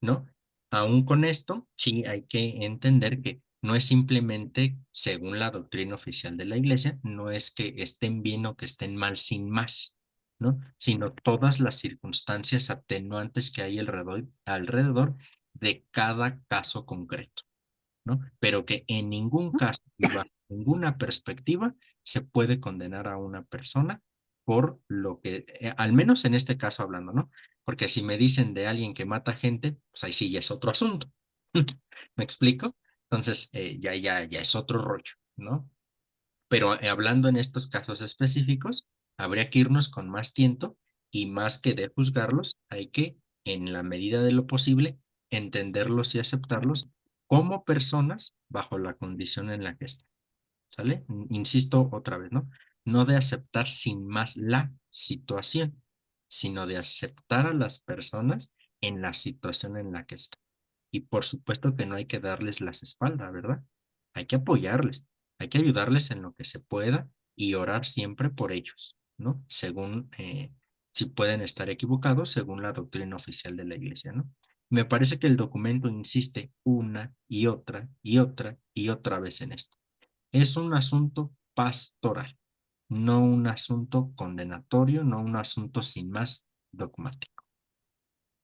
¿no? Aún con esto, sí hay que entender que no es simplemente, según la doctrina oficial de la Iglesia, no es que estén bien o que estén mal sin más, ¿no? Sino todas las circunstancias atenuantes que hay alrededor de cada caso concreto, ¿no? Pero que en ningún caso y bajo ninguna perspectiva se puede condenar a una persona por lo que, al menos en este caso hablando, ¿no? Porque si me dicen de alguien que mata gente, pues ahí sí ya es otro asunto. ¿Me explico? Entonces, ya es otro rollo, ¿no? Pero hablando en estos casos específicos, habría que irnos con más tiento y más que de juzgarlos, hay que, en la medida de lo posible, entenderlos y aceptarlos como personas bajo la condición en la que están. ¿Sale? Insisto otra vez, ¿no? No de aceptar sin más la situación, sino de aceptar a las personas en la situación en la que están. Y por supuesto que no hay que darles las espaldas, ¿verdad? Hay que apoyarles, hay que ayudarles en lo que se pueda y orar siempre por ellos, ¿no? Según, si pueden estar equivocados, según la doctrina oficial de la Iglesia, ¿no? Me parece que el documento insiste una y otra y otra y otra vez en esto. Es un asunto pastoral, no un asunto condenatorio, no un asunto sin más dogmático.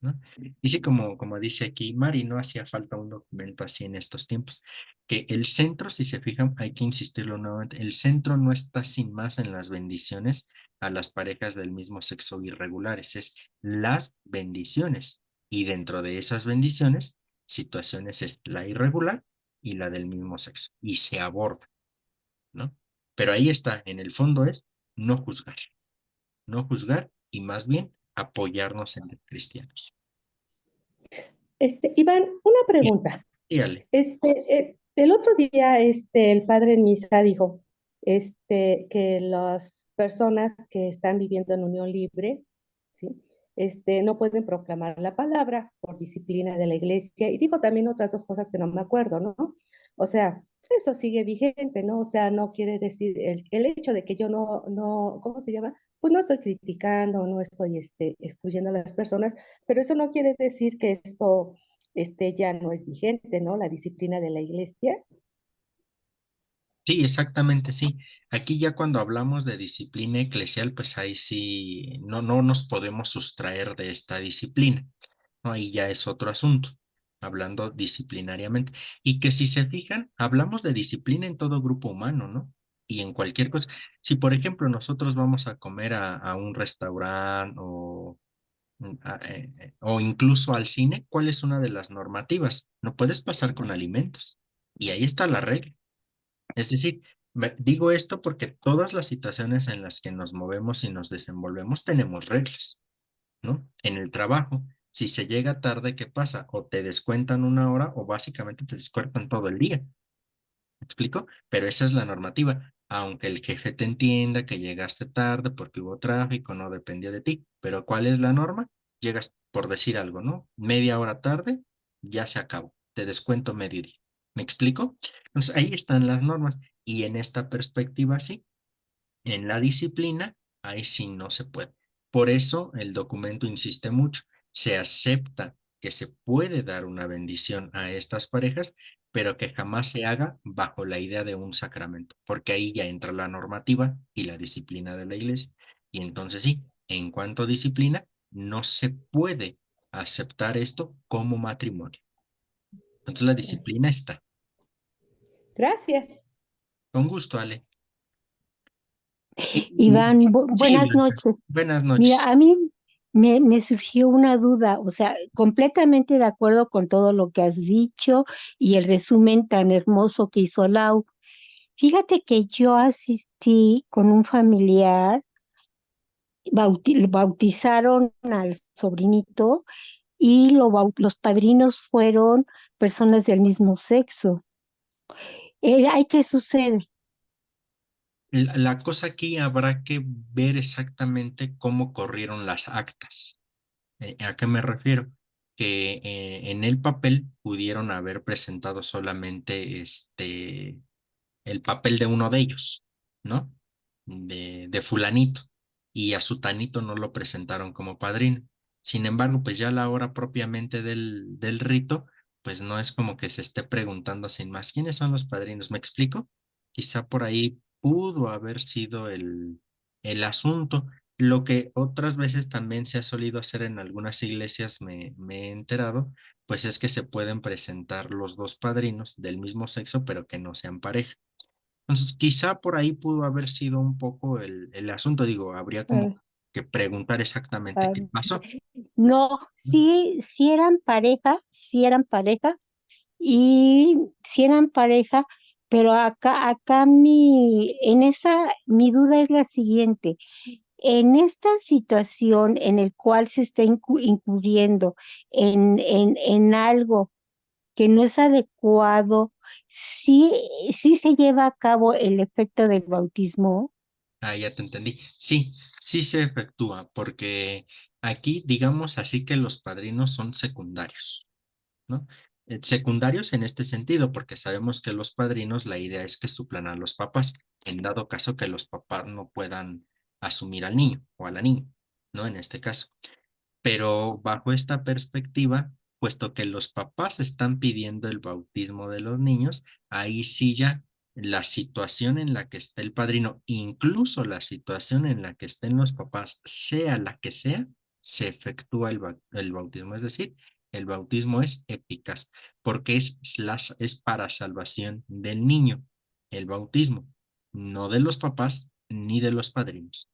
¿no? Y sí, como dice aquí Mari, no hacía falta un documento así en estos tiempos. Que el centro, si se fijan, hay que insistirlo nuevamente, el centro no está sin más en las bendiciones a las parejas del mismo sexo irregulares, es las bendiciones. Y dentro de esas bendiciones, situaciones es la irregular y la del mismo sexo. Y se aborda, ¿no? Pero ahí está, en el fondo es no juzgar y más bien apoyarnos entre cristianos. Iván, una Bien, pregunta. dígale. El otro día, el padre en misa dijo, que las personas que están viviendo en unión libre, ¿sí? No pueden proclamar la palabra por disciplina de la iglesia. Y dijo también otras dos cosas que no me acuerdo, ¿no? O sea, eso sigue vigente, ¿no? O sea, no quiere decir el hecho de que yo no, ¿cómo se llama? Pues no estoy criticando, no estoy, excluyendo a las personas, pero eso no quiere decir que esto ya no es vigente, ¿no? La disciplina de la iglesia. Sí, exactamente, sí. Aquí ya cuando hablamos de disciplina eclesial, pues ahí sí no nos podemos sustraer de esta disciplina, ¿no? Ahí ya es otro asunto, hablando disciplinariamente. Y que si se fijan, hablamos de disciplina en todo grupo humano, ¿no? Y en cualquier cosa. Si, por ejemplo, nosotros vamos a comer a un restaurante o incluso al cine, ¿cuál es una de las normativas? No puedes pasar con alimentos. Y ahí está la regla. Es decir, digo esto porque todas las situaciones en las que nos movemos y nos desenvolvemos tenemos reglas, ¿no? En el trabajo, si se llega tarde, ¿qué pasa? O te descuentan una hora o básicamente te descuentan todo el día. ¿Me explico? Pero esa es la normativa. Aunque el jefe te entienda que llegaste tarde porque hubo tráfico, no dependía de ti. Pero ¿cuál es la norma? Llegas, por decir algo, ¿no? Media hora tarde, ya se acabó. Te descuento medio día. ¿Me explico? Entonces ahí están las normas. Y en esta perspectiva, sí, en la disciplina, ahí sí no se puede. Por eso el documento insiste mucho. Se acepta que se puede dar una bendición a estas parejas, pero que jamás se haga bajo la idea de un sacramento, porque ahí ya entra la normativa y la disciplina de la iglesia. Y entonces sí, en cuanto a disciplina, no se puede aceptar esto como matrimonio. Entonces la disciplina está. Gracias. Con gusto, Ale. Iván, Sí, buenas Blanca. noches. Buenas Mira, noches. a mí me surgió una duda, o sea, completamente de acuerdo con todo lo que has dicho y el resumen tan hermoso que hizo Lau. Fíjate que yo asistí con un familiar, bautizaron al sobrinito y los padrinos fueron personas del mismo sexo. ¿Hay qué sucede? La cosa aquí habrá que ver exactamente cómo corrieron las actas. ¿A qué me refiero? Que en el papel pudieron haber presentado solamente el papel de uno de ellos, ¿no? De fulanito. Y a sutanito no lo presentaron como padrino. Sin embargo, pues ya a la hora propiamente del rito, pues no es como que se esté preguntando sin más, ¿quiénes son los padrinos? ¿Me explico? Quizá por ahí pudo haber sido el asunto. Lo que otras veces también se ha solido hacer en algunas iglesias, me he enterado, pues es que se pueden presentar los dos padrinos del mismo sexo, pero que no sean pareja. Entonces, quizá por ahí pudo haber sido un poco el asunto, digo, habría como Ah, que preguntar exactamente ah, qué pasó, no, ¿no? sí eran pareja, y si eran pareja, pero acá mi duda es la siguiente. En esta situación en el cual se está incurriendo en algo que no es adecuado, sí, sí se lleva a cabo el efecto del bautismo. Ah, ya te entendí. Sí, sí se efectúa, porque aquí, digamos así que los padrinos son secundarios, ¿no? Secundarios en este sentido, porque sabemos que los padrinos, la idea es que suplan a los papás, en dado caso que los papás no puedan asumir al niño o a la niña, ¿no? En este caso. Pero bajo esta perspectiva, puesto que los papás están pidiendo el bautismo de los niños, ahí sí ya la situación en la que está el padrino, incluso la situación en la que estén los papás, sea la que sea, se efectúa el bautismo. Es decir, el bautismo es eficaz porque es para salvación del niño, el bautismo, no de los papás ni de los padrinos.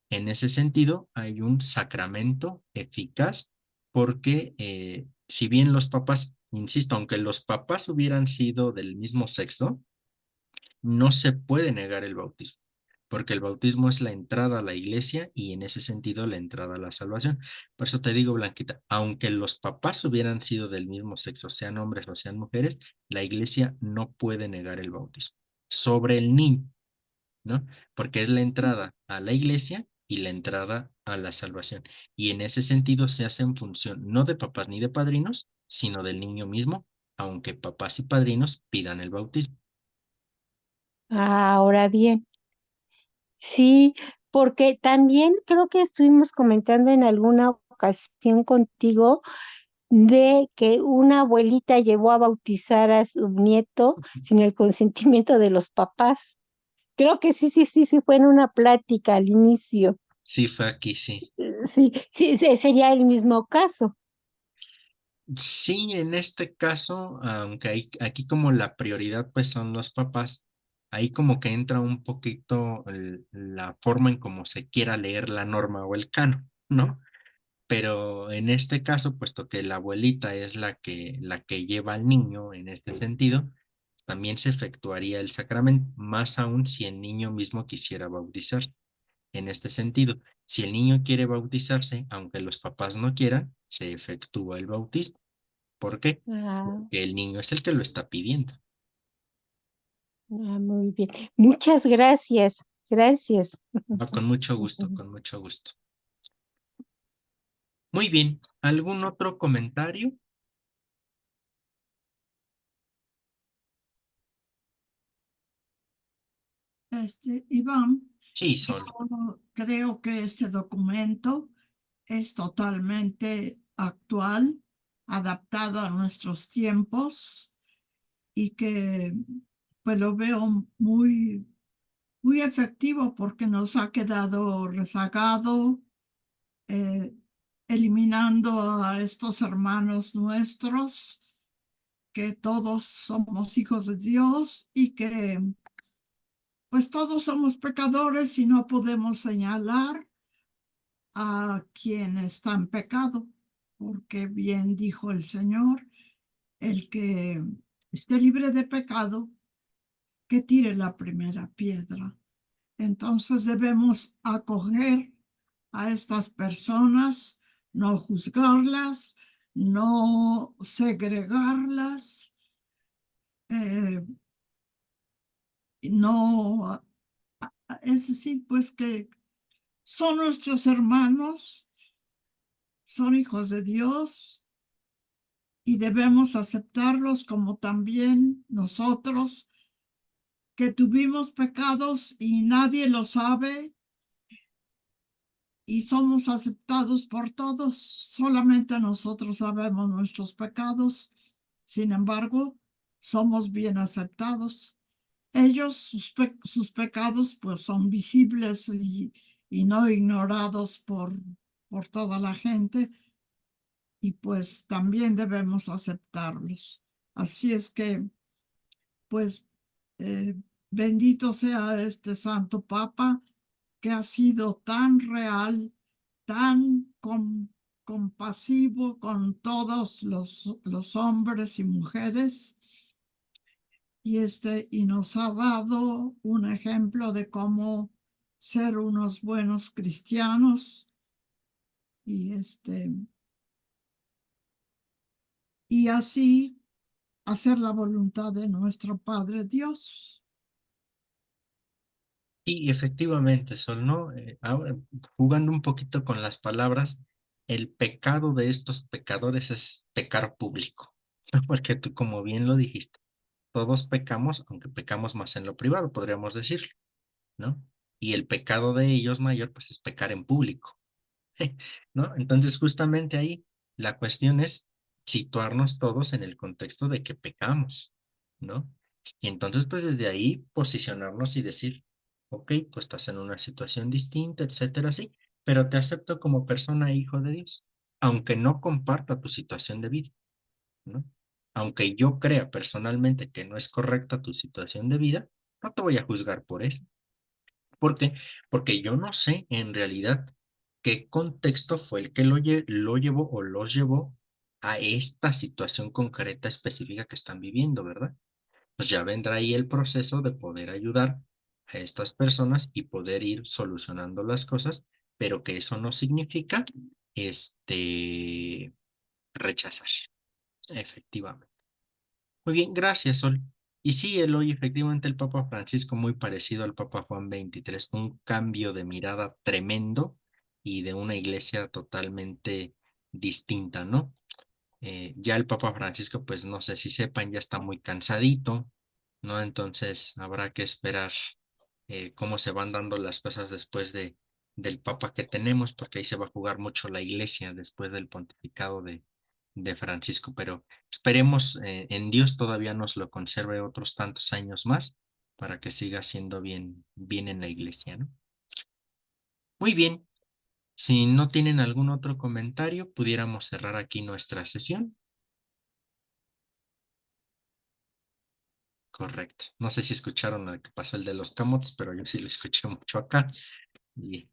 En ese sentido, hay un sacramento eficaz porque si bien los papás, insisto, aunque los papás hubieran sido del mismo sexo, no se puede negar el bautismo, porque el bautismo es la entrada a la iglesia y en ese sentido la entrada a la salvación. Por eso te digo, Blanquita, aunque los papás hubieran sido del mismo sexo, sean hombres o sean mujeres, la iglesia no puede negar el bautismo sobre el niño, ¿no? Porque es la entrada a la iglesia y la entrada a la salvación. Y en ese sentido se hace en función no de papás ni de padrinos, sino del niño mismo, aunque papás y padrinos pidan el bautismo. Ahora bien, sí, porque también creo que estuvimos comentando en alguna ocasión contigo de que una abuelita llevó a bautizar a su nieto sin el consentimiento de los papás. Creo que sí, fue en una plática al inicio. Sí, fue aquí, sí. Sí, sería el mismo caso. Sí, en este caso, aunque aquí como la prioridad pues son los papás, ahí como que entra un poquito la forma en cómo se quiera leer la norma o el canon, ¿no? Pero en este caso, puesto que la abuelita es la que lleva al niño en este sentido, también se efectuaría el sacramento, más aún si el niño mismo quisiera bautizarse. En este sentido, si el niño quiere bautizarse, aunque los papás no quieran, se efectúa el bautismo. ¿Por qué? Ah, Porque el niño es el que lo está pidiendo. muy bien. Muchas gracias. Gracias. Va con mucho gusto, con mucho gusto. Muy bien, ¿algún otro comentario? Iván, Sí, yo Sol. creo que este documento es totalmente actual, adaptado a nuestros tiempos y que pues lo veo muy efectivo porque nos ha quedado rezagado, eh, eliminando a estos hermanos nuestros, que todos somos hijos de Dios y que pues todos somos pecadores y no podemos señalar a quien está en pecado, porque bien dijo el Señor, el que esté libre de pecado, que tire la primera piedra. Entonces debemos acoger a estas personas, no juzgarlas, no segregarlas, eh, no, es decir, pues que son nuestros hermanos, son hijos de Dios y debemos aceptarlos como también nosotros que tuvimos pecados y nadie lo sabe y somos aceptados por todos. Solamente nosotros sabemos nuestros pecados. Sin embargo, somos bien aceptados. Ellos, sus pecados, pues son visibles y no ignorados por toda la gente y pues también debemos aceptarlos. Así es que, pues, eh, bendito sea este Santo Papa que ha sido tan real, tan compasivo con todos los hombres y mujeres y nos ha dado un ejemplo de cómo ser unos buenos cristianos y y así hacer la voluntad de nuestro Padre Dios. Y efectivamente, Sol, ¿no? Ahora, jugando un poquito con las palabras, el pecado de estos pecadores es pecar público, ¿no? Porque tú, como bien lo dijiste, todos pecamos, aunque pecamos más en lo privado, podríamos decirlo, ¿no? Y el pecado de ellos mayor, pues es pecar en público, ¿no? Entonces, justamente ahí, la cuestión es situarnos todos en el contexto de que pecamos, ¿no? Y entonces, pues desde ahí posicionarnos y decir, ok, pues estás en una situación distinta, etcétera, sí, pero te acepto como persona e hijo de Dios, aunque no comparta tu situación de vida, ¿no? Aunque yo crea personalmente que no es correcta tu situación de vida, no te voy a juzgar por eso. ¿Por qué? Porque yo no sé en realidad qué contexto fue el que lo llevó o los llevó a esta situación concreta específica que están viviendo, ¿verdad? Pues ya vendrá ahí el proceso de poder ayudar a estas personas y poder ir solucionando las cosas, pero que eso no significa rechazar, efectivamente. Muy bien, gracias, Sol. Y sí, Eloy, efectivamente el Papa Francisco, muy parecido al Papa Juan XXIII, un cambio de mirada tremendo y de una iglesia totalmente distinta, ¿no? Ya el Papa Francisco, pues no sé si sepan, ya está muy cansadito, ¿no? Entonces habrá que esperar cómo se van dando las cosas después del Papa que tenemos, porque ahí se va a jugar mucho la iglesia después del pontificado de Francisco, pero esperemos en Dios todavía nos lo conserve otros tantos años más para que siga siendo bien, bien en la iglesia, ¿no? Muy bien, si no tienen algún otro comentario, pudiéramos cerrar aquí nuestra sesión. Correcto. No sé si escucharon lo que pasó el de los camotes, pero yo sí lo escuché mucho acá. Y